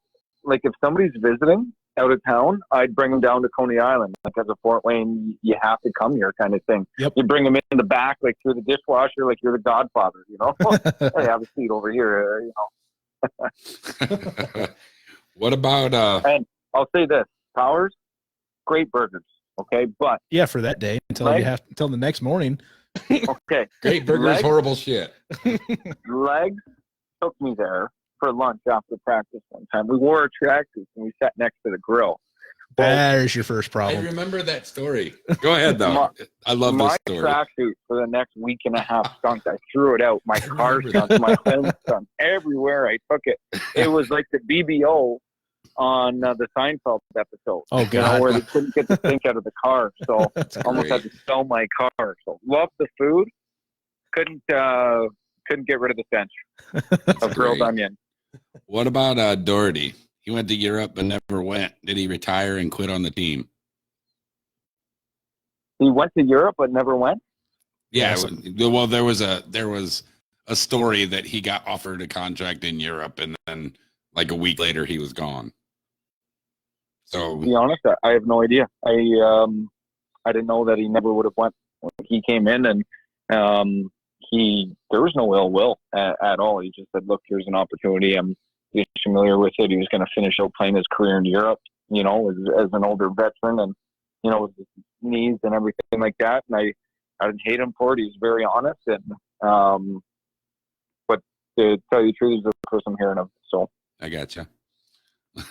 like if somebody's visiting out of town, I'd bring them down to Coney Island. Like as a Fort Wayne, you have to come here kind of thing. Yep. You bring them in the back, like through the dishwasher, like you're the Godfather, you know? Hey, have a seat over here, you know. What about And I'll say this, Powers, great burgers, okay? But yeah, for that day until the next morning. okay. great burgers, horrible shit? Legs took me there for lunch after practice one time. We wore our tracksuits and we sat next to the grill. There's your first I problem. remember that story. Go ahead, though. I love this story. My tracksuit for the next week and a half stunk. I threw it out. My car stunk. My home stunk. Everywhere I took it. It was like the BBO on the Seinfeld episode. Oh, God. Where they couldn't get the stink out of the car. So almost great. had to sell my car. So loved the food. Couldn't get rid of the stench of grilled onion. What about Doherty? He went to Europe but never went. Did he retire and quit on the team? He went to Europe but never went? Yeah. Well, there was a story that he got offered a contract in Europe and then like a week later he was gone. So to be honest, I have no idea. I didn't know that he never would have went. He came in and there was no ill will at all. He just said, "Look, here's an opportunity. I'm familiar with it." He was going to finish out playing his career in Europe, you know, as an older veteran, and you know, with his knees and everything like that. And I didn't hate him for it. He was very honest, and but to tell you the truth, he's the first I'm hearing of. So I gotcha.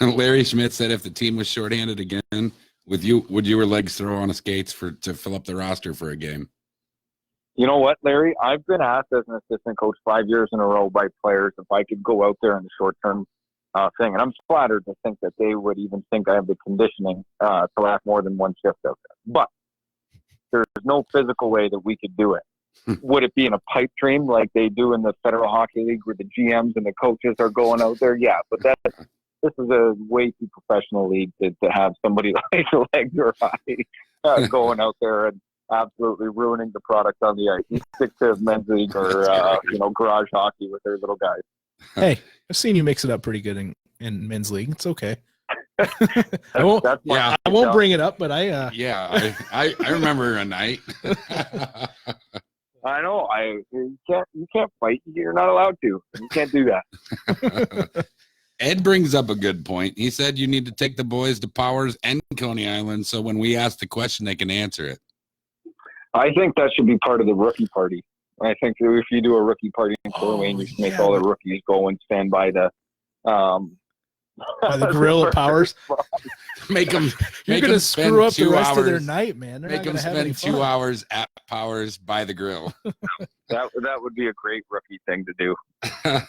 Larry Schmidt said, if the team was shorthanded again, would your legs throw on a skates to fill up the roster for a game? you know what, Larry? I've been asked as an assistant coach 5 years in a row by players if I could go out there in the short-term thing. And I'm flattered to think that they would even think I have the conditioning to last more than one shift out there. But there's no physical way that we could do it. Would it be in a pipe dream like they do in the Federal Hockey League where the GMs and the coaches are going out there? Yeah, but this is a way too professional league to have somebody like Legs or I going out there and absolutely ruining the product on the ice. You stick to men's league or garage hockey with their little guys. Hey, I've seen you mix it up pretty good in men's league. It's okay. I won't bring it up, but I remember a night. I know. You can't fight. You're not allowed to. You can't do that. Ed brings up a good point. He said you need to take the boys to Powers and Coney Island so when we ask the question, they can answer it. I think that should be part of the rookie party. I think if you do a rookie party in Fort Wayne, you should make all the rookies go and stand by the by the grill at Powers. Make them. You're going to screw up the rest of their night, man. They're make them spend 2 hours at Powers by the grill. That would be a great rookie thing to do.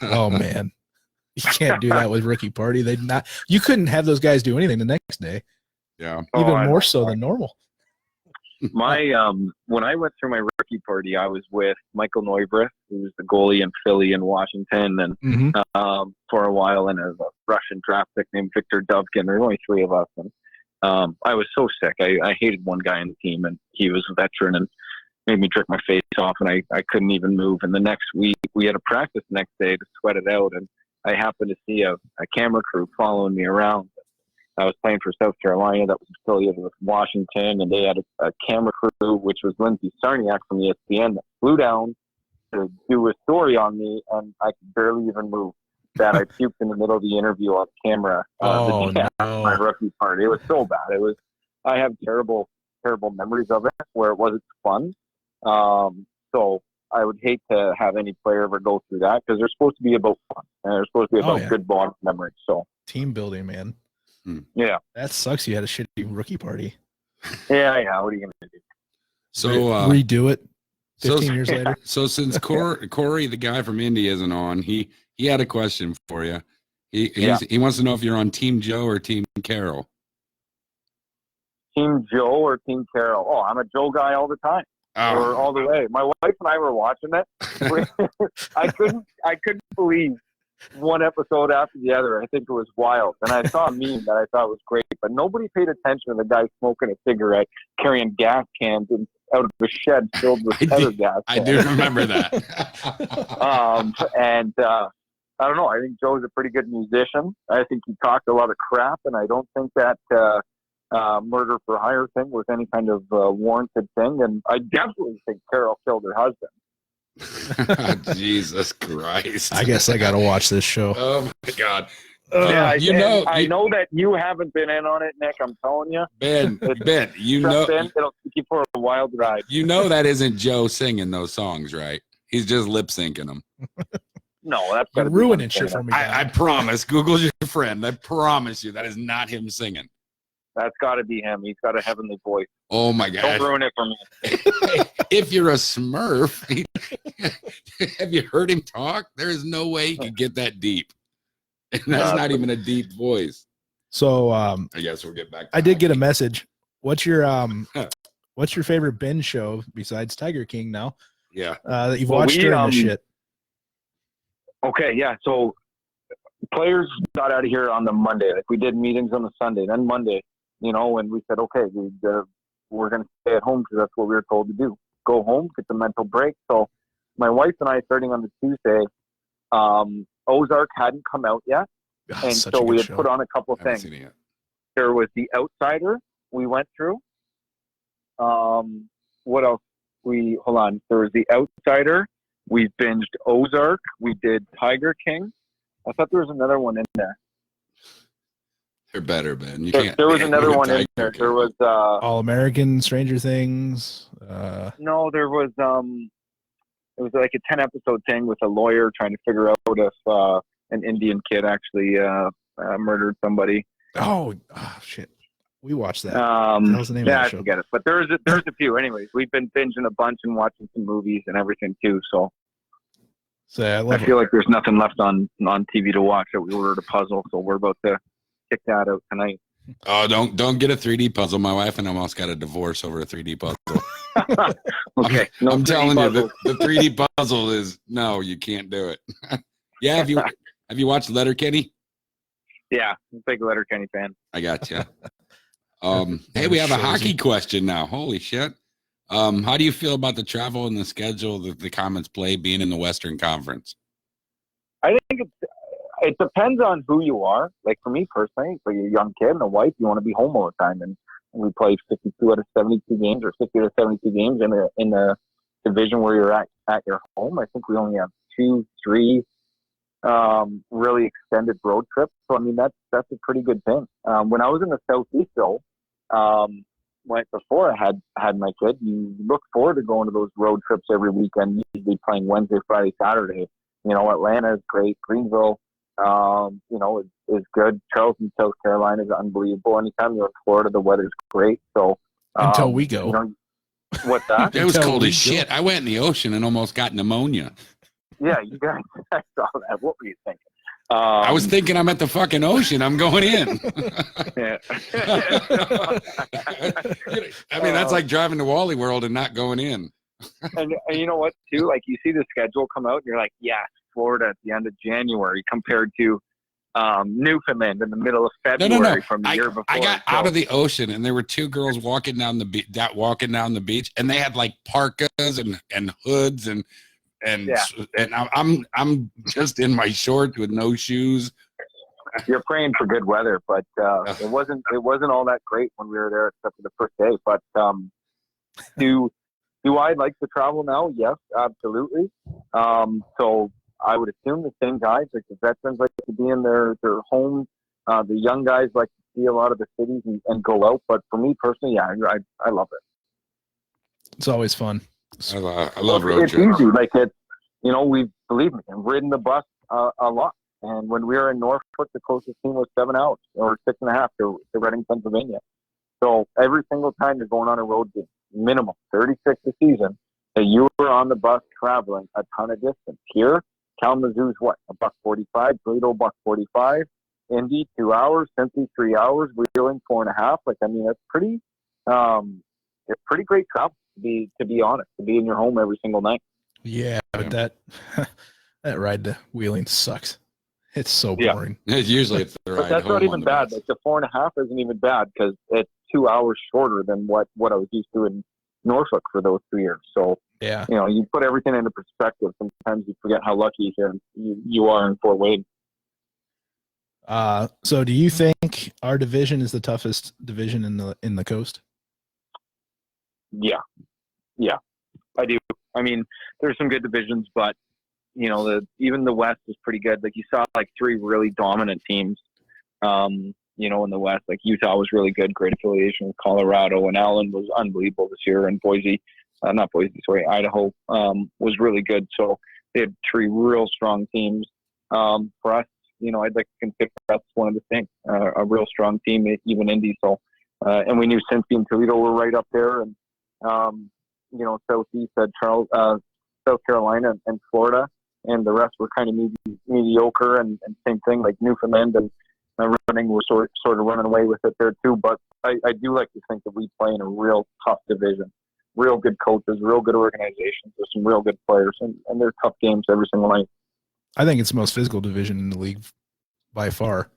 Oh man, you can't do that with rookie party. They'd not. You couldn't have those guys do anything the next day. Yeah, even more so than normal. When I went through my rookie party, I was with Michael Neubreth, who was the goalie in Philly and Washington, and for a while, and a Russian draft pick named Victor Dovkin. There were only three of us, and I was so sick. I hated one guy in the team, and he was a veteran and made me drink my face off, and I couldn't even move. And the next week, we had a practice the next day to sweat it out, and I happened to see a camera crew following me around. I was playing for South Carolina that was affiliated with Washington, and they had a camera crew, which was Lindsay Sarniak from ESPN, that flew down to do a story on me, and I could barely even move. That I puked in the middle of the interview on camera. My rookie party. It was so bad. I have terrible memories of it where it wasn't fun. So I would hate to have any player ever go through that because they're supposed to be about fun and they're supposed to be about good bond memories. So team building, man. Yeah, that sucks. You had a shitty rookie party. Yeah. What are you gonna do? So redo it 15 years later. So since Corey, the guy from Indy, isn't on, he had a question for you. He wants to know if you're on Team Joe or Team Carol. Team Joe or Team Carol? Oh, I'm a Joe guy all the time. Or all the way. My wife and I were watching it. I couldn't believe one episode after the other. I think it was wild. And I saw a meme that I thought was great, but nobody paid attention to the guy smoking a cigarette, carrying gas cans out of a shed filled with other gas cans. I do remember that. I don't know. I think Joe's a pretty good musician. I think he talked a lot of crap, and I don't think that murder for hire thing was any kind of warranted thing. And I definitely think Carol killed her husband. Jesus Christ. I guess I got to watch this show. Oh, my God. Yeah, I you know that you haven't been in on it, Nick. I'm telling you. Ben, you know. It'll take you for a wild ride. You know that isn't Joe singing those songs, right? He's just lip syncing them. No, that's You're ruining shit for me. I promise. Google's your friend. I promise you that is not him singing. That's got to be him. He's got a heavenly voice. Oh my God! Don't ruin it for me. If you're a Smurf, have you heard him talk? There is no way he could get that deep, and that's not even a deep voice. So, I guess we'll get back. I did get a message. What's your favorite binge show besides Tiger King now? Yeah, that you've watched during this shit. Okay, yeah. So players got out of here on the Monday. Like we did meetings on the Sunday, then Monday, and we said, okay, we're going to stay at home because that's what we were told to do. Go home, get the mental break. So my wife and I, starting on the Tuesday, Ozark hadn't come out yet. And so we had put on a couple of things. There was The Outsider we went through. What else? Hold on. There was The Outsider. We binged Ozark. We did Tiger King. I thought there was another one in there. They're better, Ben. There was another one in there. There was All American, Stranger Things. No, there was it was like a 10-episode thing with a lawyer trying to figure out if an Indian kid actually murdered somebody. Oh shit. We watched that. That was the name of the show. I forget it. But there's a few. Anyways, we've been binging a bunch and watching some movies and everything too. So I feel like there's nothing left on TV to watch. That we ordered a puzzle, so we're about to kick that out tonight. Oh, don't get a 3D puzzle. My wife and I almost got a divorce over a 3D puzzle. Okay, I'm telling you, the 3D puzzle is no, you can't do it. Yeah, have you watched Letterkenny? Yeah, I'm a big Letterkenny fan. I got you. Hey, we have a hockey question now. Holy shit. How do you feel about the travel and the schedule that the Komets play being in the Western Conference? I think it depends on who you are. Like for me personally, for a young kid and a wife, you want to be home all the time. And we play 52 out of 72 games or 50 out of 72 games in the division where you're at your home. I think we only have 2-3 really extended road trips. So, I mean, that's a pretty good thing. When I was in the Southeast, though, before I had my kid, you look forward to going to those road trips every weekend, usually playing Wednesday, Friday, Saturday. Atlanta is great. Greenville, is good. Charleston, South Carolina is unbelievable. Anytime you're in Florida, the weather's great. So until we go. What's that? It was cold as shit. I went in the ocean and almost got pneumonia. Yeah, you guys, I saw that. What were you thinking? I was thinking I'm at the fucking ocean. I'm going in. Yeah. I mean, that's like driving to Wally World and not going in. And you know what, too? Like, you see the schedule come out, and you're like, yes, Florida at the end of January compared to Newfoundland in the middle of February from the year before. I got out of the ocean, and there were two girls walking down the beach, and they had like parkas and hoods and I'm just in my shorts with no shoes. You're praying for good weather, but it wasn't all that great when we were there except for the first day. But do I like to travel now? Yes, absolutely. So I would assume the same guys, like the veterans, like to be in their home. The young guys like to see a lot of the cities and go out. But for me personally, yeah, I love it. It's always fun. I love road trips. It's easy. Like believe me, I've ridden the bus a lot. And when we were in Norfolk, the closest team was 7 hours or 6.5 to Reading, Pennsylvania. So every single time you're going on a road game, minimum 36 a season, that you were on the bus traveling a ton of distance. Here, Kalamazoo's what? $1.45, Toledo $1.45, Indy 2 hours, Cincy 3 hours, Wheeling 4.5. Like, I mean, it's pretty great travel to be honest, to be in your home every single night. Yeah, but that ride to Wheeling sucks. It's so Yeah. boring. Usually it's the But ride that's home not on even the bad. bus. Like the 4.5 isn't even bad because it's 2 hours shorter than what I was used to in Norfolk for those 2 years. So, Yeah. you put everything into perspective. Sometimes you forget how lucky you are in Fort Wayne. So do you think our division is the toughest division in the coast? Yeah, I do. I mean, there's some good divisions, but even the West is pretty good. Like you saw, like 3 really dominant teams. In the West, like Utah was really good, great affiliation with Colorado, and Allen was unbelievable this year. And Idaho was really good. So they had 3 real strong teams. For us, I'd like to consider us one of the same, a real strong team, even Indy. So, and we knew Cincy and Toledo were right up there, and Southeast had South Carolina and Florida, and the rest were kind of mediocre, and same thing like Newfoundland and running were sort of running away with it there too. But I do like to think that we play in a real tough division, real good coaches, real good organizations with some real good players, and they're tough games every single night. I think it's the most physical division in the league by far.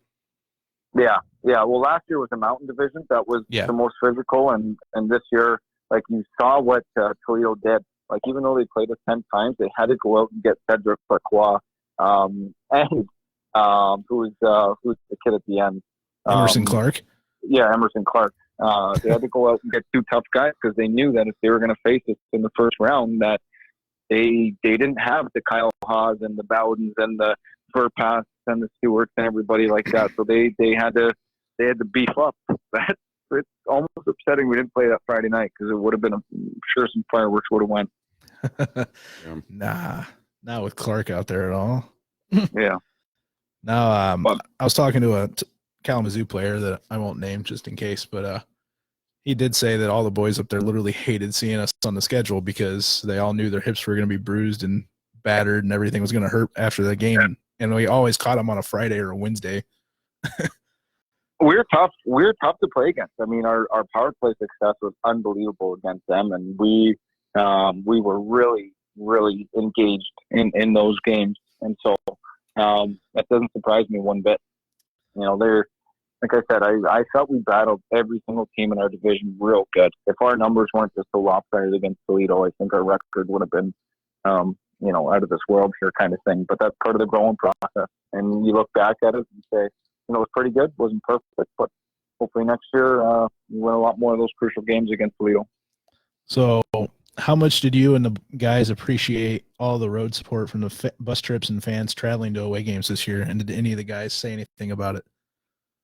Yeah. Well, last year was the Mountain Division that was the most physical, and this year, like you saw what Toledo did. Like even though they played us 10 times, they had to go out and get Cedric Lacroix, and who's the kid at the end? Emerson Clark. Yeah, Emerson Clark. They had to go out and get 2 tough guys because they knew that if they were going to face us in the first round, that they didn't have the Kyle Haas and the Bowdens and the Verpass and the Stewarts and everybody like that. So they had to beef up. It's almost upsetting we didn't play that Friday night because it would have been, I'm sure some fireworks would have went. Nah, not with Clark out there at all. Yeah. Now, I was talking to a Kalamazoo player that I won't name just in case, but he did say that all the boys up there literally hated seeing us on the schedule because they all knew their hips were going to be bruised and battered and everything was going to hurt after the game. And we always caught them on a Friday or a Wednesday. We're tough to play against. I mean, our power play success was unbelievable against them, and we were really, really engaged in those games. And so that doesn't surprise me one bit. They're, like I said, I felt we battled every single team in our division real good. If our numbers weren't just so lopsided against Toledo, I think our record would have been, out of this world here kind of thing. But that's part of the growing process. And you look back at it and say, it was pretty good. Wasn't perfect, but hopefully next year we win a lot more of those crucial games against Toledo. So how much did you and the guys appreciate all the road support from the bus trips and fans traveling to away games this year? And did any of the guys say anything about it?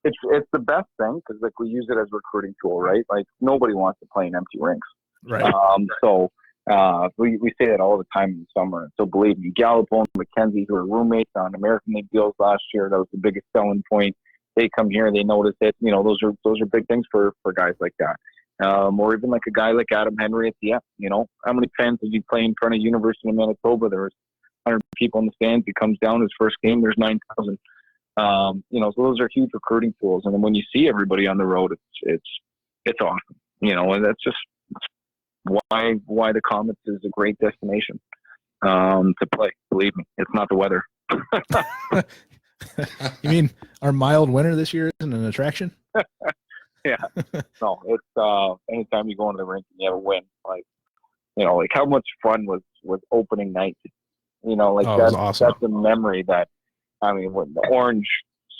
It's the best thing because like we use it as a recruiting tool, right? Like nobody wants to play in empty rinks, right? So we say that all the time in the summer. So believe me, Gallipo and McKenzie, who were roommates on American League deals last year, that was the biggest selling point. They come here, they notice it. Those are big things for guys like that. Or even like a guy like Adam Henry at the end. How many fans did you play in front of University of Manitoba? There was 100 people in the stands. He comes down his first game. There's 9,000. So those are huge recruiting tools. And then when you see everybody on the road, it's awesome. And that's just why the Komets is a great destination to play. Believe me, it's not the weather. You mean our mild winter this year isn't an attraction? Yeah. No, it's anytime you go into the rink and you have a win, like how much fun was opening night. That's awesome. That's a memory that, I mean, when the orange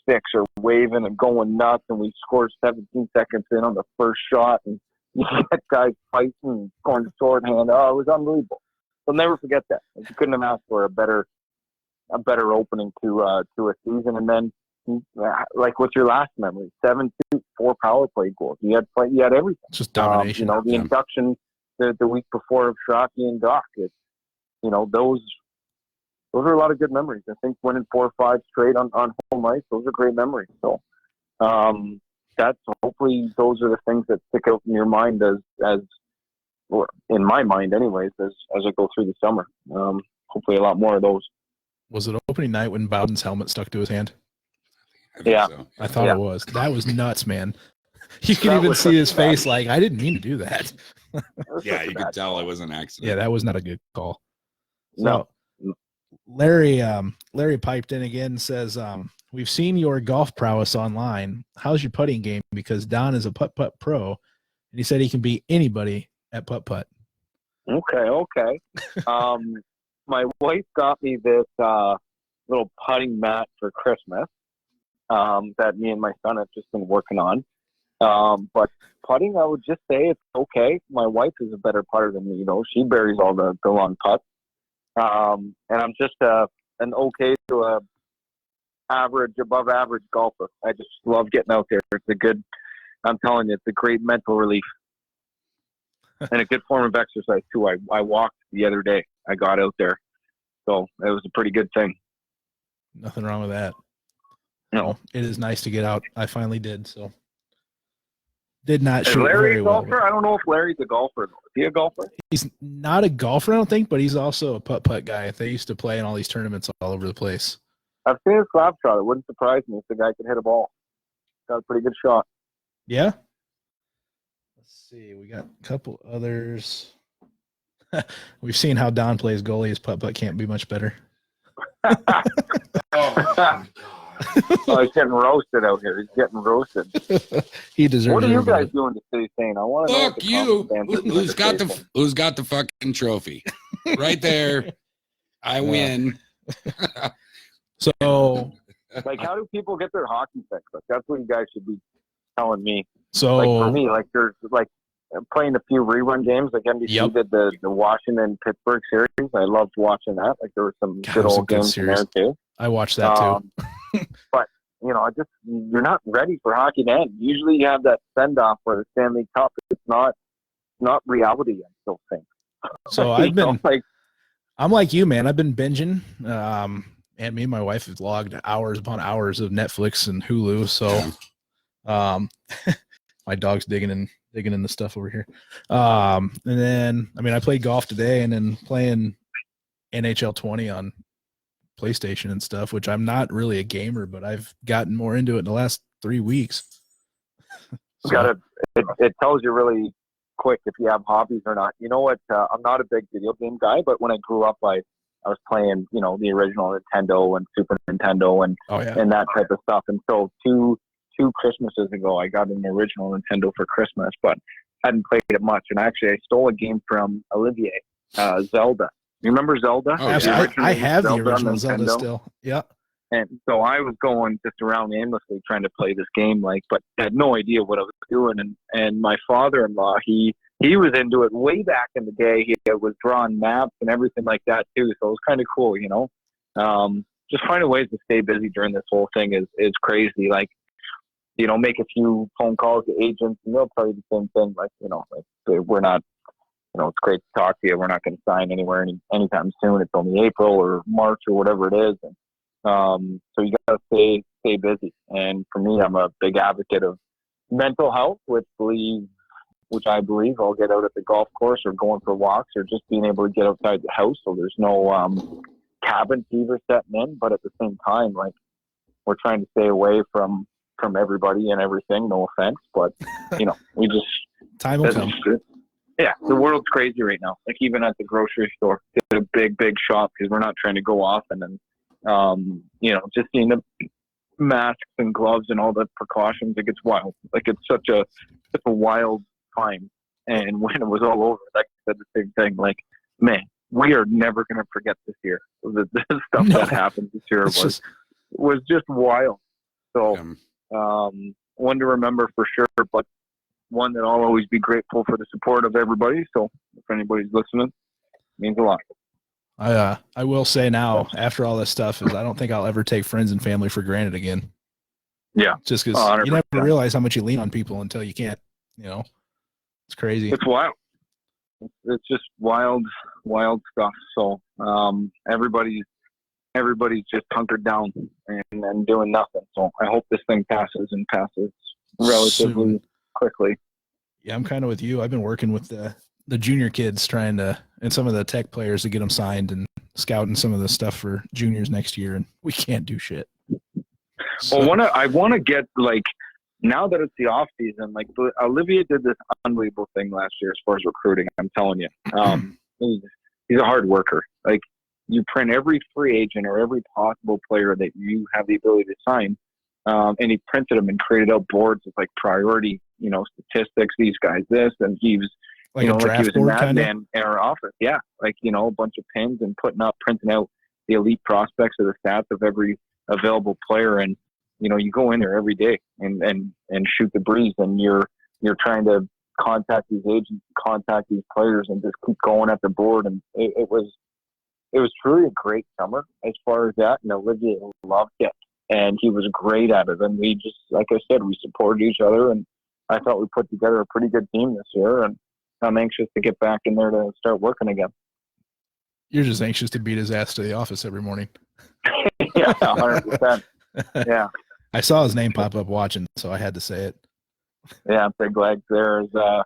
sticks are waving and going nuts and we score 17 seconds in on the first shot and you get guys fighting and going to shorthand. Oh, it was unbelievable. I'll never forget that. You couldn't have asked for a better opening to a season. And then, like, what's your last memory? 7-2, 4 power play goals. You had everything. Just domination. The induction the week before of Shockey and Doc. Those are a lot of good memories. I think winning 4 or 5 straight on home ice, those are great memories. So that's hopefully those are the things that stick out in your mind as or in my mind anyways, as I go through the summer. Hopefully a lot more of those. Was it opening night when Bowden's helmet stuck to his hand? Yeah. So. I thought it was. That was nuts, man. You could even see his face like, I didn't mean to do that. Yeah, you could tell it was an accident. Yeah, that was not a good call. No. Larry piped in again and says, we've seen your golf prowess online. How's your putting game? Because Don is a putt-putt pro, and he said he can beat anybody at putt-putt. Okay. My wife got me this little putting mat for Christmas that me and my son have just been working on. But putting, I would just say it's okay. My wife is a better putter than me. You know, she buries all the long putts. And I'm just an okay to a above average golfer. I just love getting out there. I'm telling you, it's a great mental relief and a good form of exercise too. I walked the other day. I got out there, so it was a pretty good thing. Nothing wrong with that. No, it is nice to get out. I finally did. So did not is shoot Larry very a well. golfer? I don't know if Larry's a golfer. Is he a golfer? He's not a golfer, I don't think, but he's also a putt-putt guy. They used to play in all these tournaments all over the place. I've seen his slap shot. It wouldn't surprise me if the guy could hit a ball. Got a pretty good shot. Yeah. Let's see. We got a couple others. We've seen how Don plays goalie. His putt-putt can't be much better. Oh, he's getting roasted out here. He's getting roasted. He deserves it. What are you guys doing to stay sane? I want to know. Fuck you. Who's got the fucking trophy? Right there. I win. So, like, how do people get their hockey fix? Like, that's what you guys should be telling me. So, like, for me, like, there's like playing a few rerun games. Like NBC did the Washington Pittsburgh series. I loved watching that. Like, there were some good old games in there too. I watched that too. But you know, you're not ready for hockey to end. Usually, you have that send off for the Stanley Cup. It's not reality. I still think. So I'm like you, man. I've been binging. And me and my wife have logged hours upon hours of Netflix and Hulu. So, my dog's digging in the stuff over here. And then, I mean, I played golf today and then playing NHL 20 on PlayStation and stuff, which I'm not really a gamer, but I've gotten more into it in the last 3 weeks. So, it tells you really quick if you have hobbies or not. You know what? I'm not a big video game guy, but when I grew up, I was playing, you know, the original Nintendo and Super Nintendo and that type of stuff. And so two Christmases ago, I got an original Nintendo for Christmas, but hadn't played it much. And actually, I stole a game from Olivier, Zelda. You remember Zelda? Oh, I have the original Zelda still. Yeah. And so I was going just around aimlessly trying to play this game, but had no idea what I was doing. And my father-in-law, he was into it way back in the day. He was drawing maps and everything like that too. So it was kind of cool, you know. Just finding ways to stay busy during this whole thing is crazy. Like, you know, make a few phone calls to agents, and they'll tell you the same thing. Like, you know, like we're not. You know, it's great to talk to you. We're not going to sign anywhere anytime soon. It's only April or March or whatever it is. And, so you got to stay busy. And for me, I'm a big advocate of mental health, which I believe I'll get out at the golf course or going for walks or just being able to get outside the house. So there's no cabin fever setting in. But at the same time, like, we're trying to stay away from everybody and everything. No offense, but you know, we just time will come. Yeah, the world's crazy right now. Like, even at the grocery store, did a big shop because we're not trying to go off. And then, you know, just seeing the masks and gloves and all the precautions, it gets wild. Like, it's such a wild time. And when it was all over, like I said the same thing. Like, man, we are never going to forget this year. The stuff that happened this year was just wild. So, one to remember for sure, but one that I'll always be grateful for the support of everybody. So if anybody's listening, it means a lot. I will say now, after all this stuff, is I don't think I'll ever take friends and family for granted again. Yeah. Just because you never realize how much you lean on people until you can't, you know. It's crazy. It's wild. It's just wild stuff. So everybody's just hunkered down and doing nothing. So I hope this thing passes relatively soon. Quickly. Yeah, I'm kind of with you. I've been working with the junior kids and some of the tech players to get them signed and scouting some of the stuff for juniors next year, and we can't do shit. So, well, I want to get, like, now that it's the off season, like Olivier did this unbelievable thing last year as far as recruiting. I'm telling you, he's a hard worker. Like, you print every free agent or every possible player that you have the ability to sign. And he printed them and created out boards of like priority, statistics, these guys, this, and he was, Like a like he draft was a board kind of? madman in our office. Yeah. Like, a bunch of pins and printing out the elite prospects or the stats of every available player. And, you go in there every day and shoot the breeze, and you're trying to contact these agents, contact these players, and just keep going at the board. And it was truly a great summer as far as that. And Olivier loved it, and he was great at it. And we just, like I said, we supported each other, and I thought we put together a pretty good team this year. And I'm anxious to get back in there to start working again. You're just anxious to beat his ass to the office every morning. Yeah, 100%. Yeah. I saw his name pop up watching, so I had to say it. Yeah, big legs there is the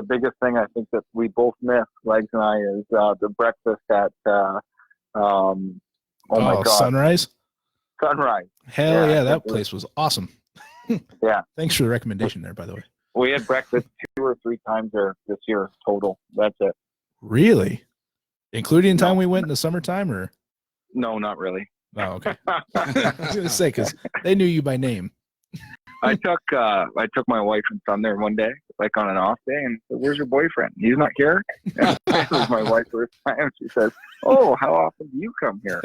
biggest thing I think that we both miss, Legs and I, is the breakfast at oh my God, Sunrise? Sunrise. Hell yeah, that place was awesome. Yeah. Thanks for the recommendation there, by the way. We had breakfast 2 or 3 times there this year total. That's it. Really? Including the time we went in the summertime, or? No, not really. Oh, okay. I was going to say, because they knew you by name. I took my wife and son there one day, like on an off day, and said, "Where's your boyfriend? He's not here." And this was my wife's first time. She says, "Oh, how often do you come here?"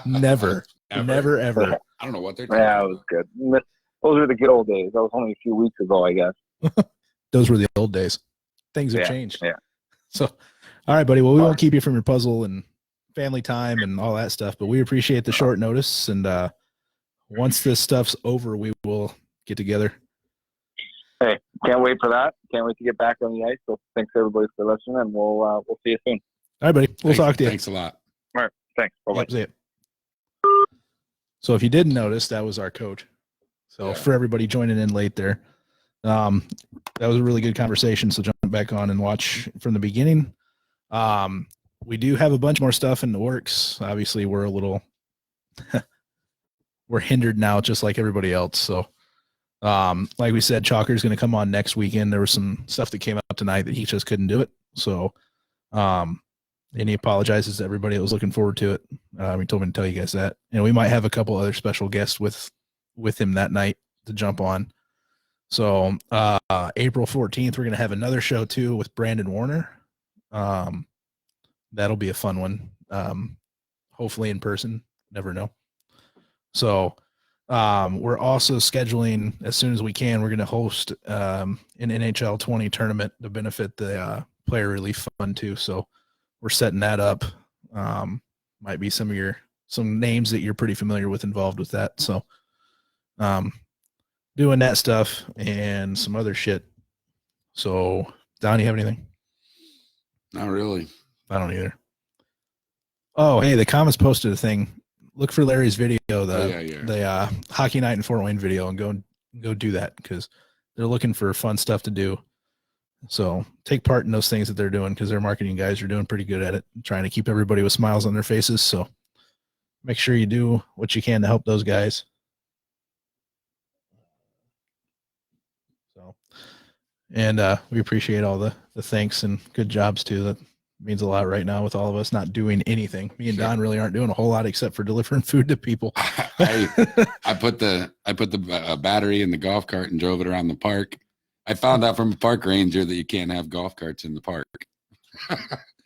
Never, ever. I don't know what they're talking Yeah, it about. was good. Those were the good old days. That was only a few weeks ago, I guess. Those were the old days. Things have Yeah, changed. yeah. So, all right, buddy. Well, we won't keep you from your puzzle and family time and all that stuff, but we appreciate the short notice. And once this stuff's over, we will get together. Hey, can't wait for that. Can't wait to get back on the ice. So thanks everybody for listening, and we'll see you soon. All right, buddy. We'll Thanks- talk to you. Thanks a lot. All right. Thanks. Bye-bye. Yep, see ya. So if you didn't notice, that was our coach. So Yeah. for everybody joining in late there, that was a really good conversation. So jump back on and watch from the beginning. We do have a bunch more stuff in the works. Obviously, we're a little we're hindered now, just like everybody else. So, like we said, Chalker's going to come on next weekend. There was some stuff that came out tonight that he just couldn't do it. So, and he apologizes to everybody that was looking forward to it. He told me to tell you guys that. And we might have a couple other special guests with him that night to jump on. So, April 14th, we're going to have another show too with Brandon Warner. That'll be a fun one. Hopefully in person, never know. So, we're also scheduling as soon as we can. We're going to host an NHL 20 tournament to benefit the player relief fund too. So we're setting that up. Might be some names that you're pretty familiar with involved with that. So, doing that stuff and some other shit. So, Don, you have anything? Not really. I don't either. Oh, hey, the Komets posted a thing. Look for Larry's video, the Hockey Night in Fort Wayne video, and go do that because they're looking for fun stuff to do. So take part in those things that they're doing because their marketing guys are doing pretty good at it, trying to keep everybody with smiles on their faces. So make sure you do what you can to help those guys. So, and we appreciate all the thanks and good jobs too. That means a lot right now with all of us not doing anything. Me and Don really aren't doing a whole lot except for delivering food to people. I put the battery in the golf cart and drove it around the park. I found out from a park ranger that you can't have golf carts in the park.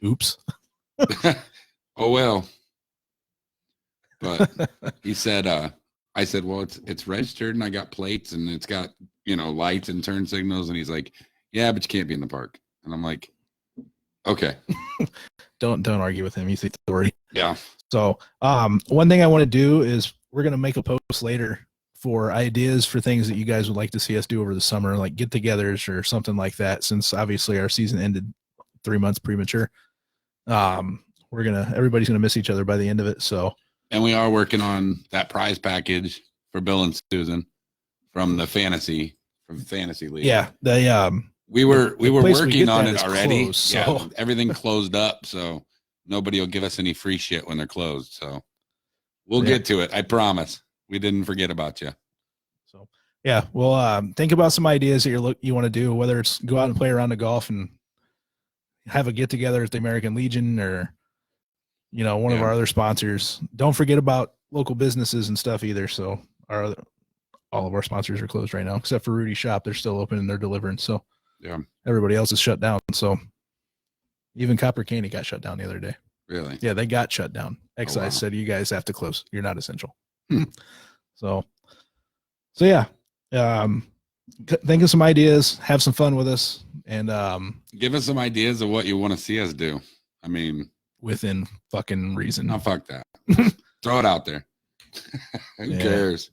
Oops. Oh well. But he said, I said, well, it's registered and I got plates and it's got, lights and turn signals. And he's like, yeah, but you can't be in the park. And I'm like, okay. Don't argue with him. He's the authority. Yeah. So, one thing I want to do is we're going to make a post later for ideas for things that you guys would like to see us do over the summer, like get-togethers or something like that. Since obviously our season ended 3 months premature, everybody's gonna miss each other by the end of it. So, and we are working on that prize package for Bill and Susan from fantasy league. yeah, we were place we working get on that it is already. closed, so- Yeah, everything closed up, so nobody will give us any free shit when they're closed. So we'll get to it. I promise. We didn't forget about you. So yeah, well, think about some ideas that you want to do, whether it's go out and play around the golf and have a get together at the American Legion or one of our other sponsors. Don't forget about local businesses and stuff either. So all of our sponsors are closed right now, except for Rudy's shop. They're still open and they're delivering. So everybody else is shut down. So even Copper Candy got shut down the other day. Really? Yeah, they got shut down. Excise said, you guys have to close. You're not essential. So yeah. Think of some ideas, have some fun with us, and give us some ideas of what you want to see us do. I mean, within fucking reason. No, fuck that. Throw it out there. Who cares?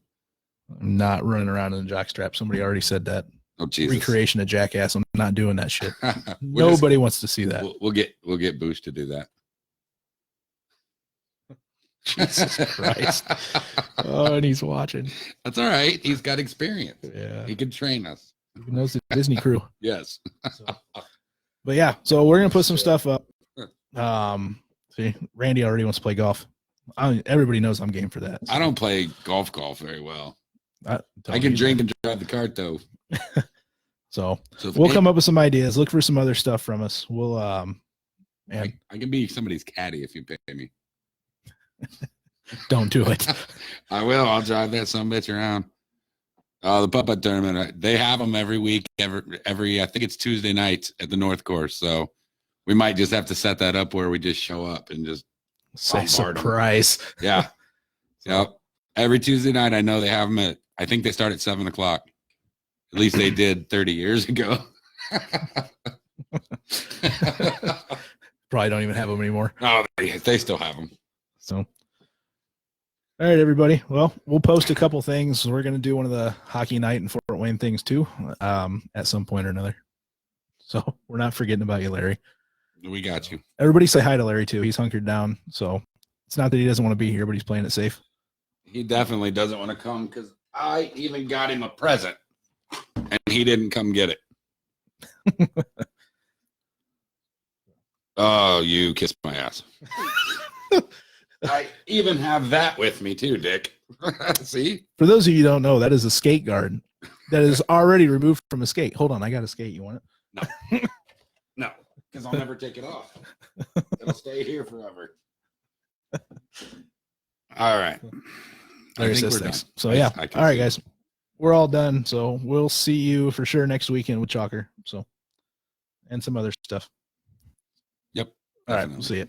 I'm not running around in a jockstrap. Somebody already said that. Oh, Jesus. Recreation of Jackass. I'm not doing that shit. Nobody wants to see that. We'll get Boosh to do that. Jesus Christ. Oh, and he's watching. That's all right. He's got experience. Yeah. He can train us. He knows the Disney crew. Yes. But yeah, so we're going to put some stuff up. See, Randy already wants to play golf. Everybody knows I'm game for that. So. I don't play golf very well. I can drink and drive the cart though. So we'll come up with some ideas. Look for some other stuff from us. We'll I can be somebody's caddy if you pay me. Don't do it. I will. I'll drive that some bitch around. The putt-putt tournament. They have them every week. Every I think it's Tuesday nights at the North Course. So we might just have to set that up where we just show up and just say surprise. Yeah. Yep. Every Tuesday night, I know they have them at. I think they start at 7:00. At least they did 30 years ago. Probably don't even have them anymore. Oh, they still have them. So, all right, everybody. Well, we'll post a couple things. We're going to do one of the hockey night and Fort Wayne things too, at some point or another. So we're not forgetting about you, Larry. We got you. Everybody say hi to Larry too. He's hunkered down. So it's not that he doesn't want to be here, but he's playing it safe. He definitely doesn't want to come because I even got him a present and he didn't come get it. Oh, you kissed my ass. I even have that with me too, Dick. See? For those of you who don't know, that is a skate guard that is already removed from a skate. Hold on, I got a skate. You want it? No. No, because I'll never take it off. It'll stay here forever. All right. I think we're done. So yeah. All right, guys. We're all done. So we'll see you for sure next weekend with Chalker. So and some other stuff. Yep. All right. We'll see you.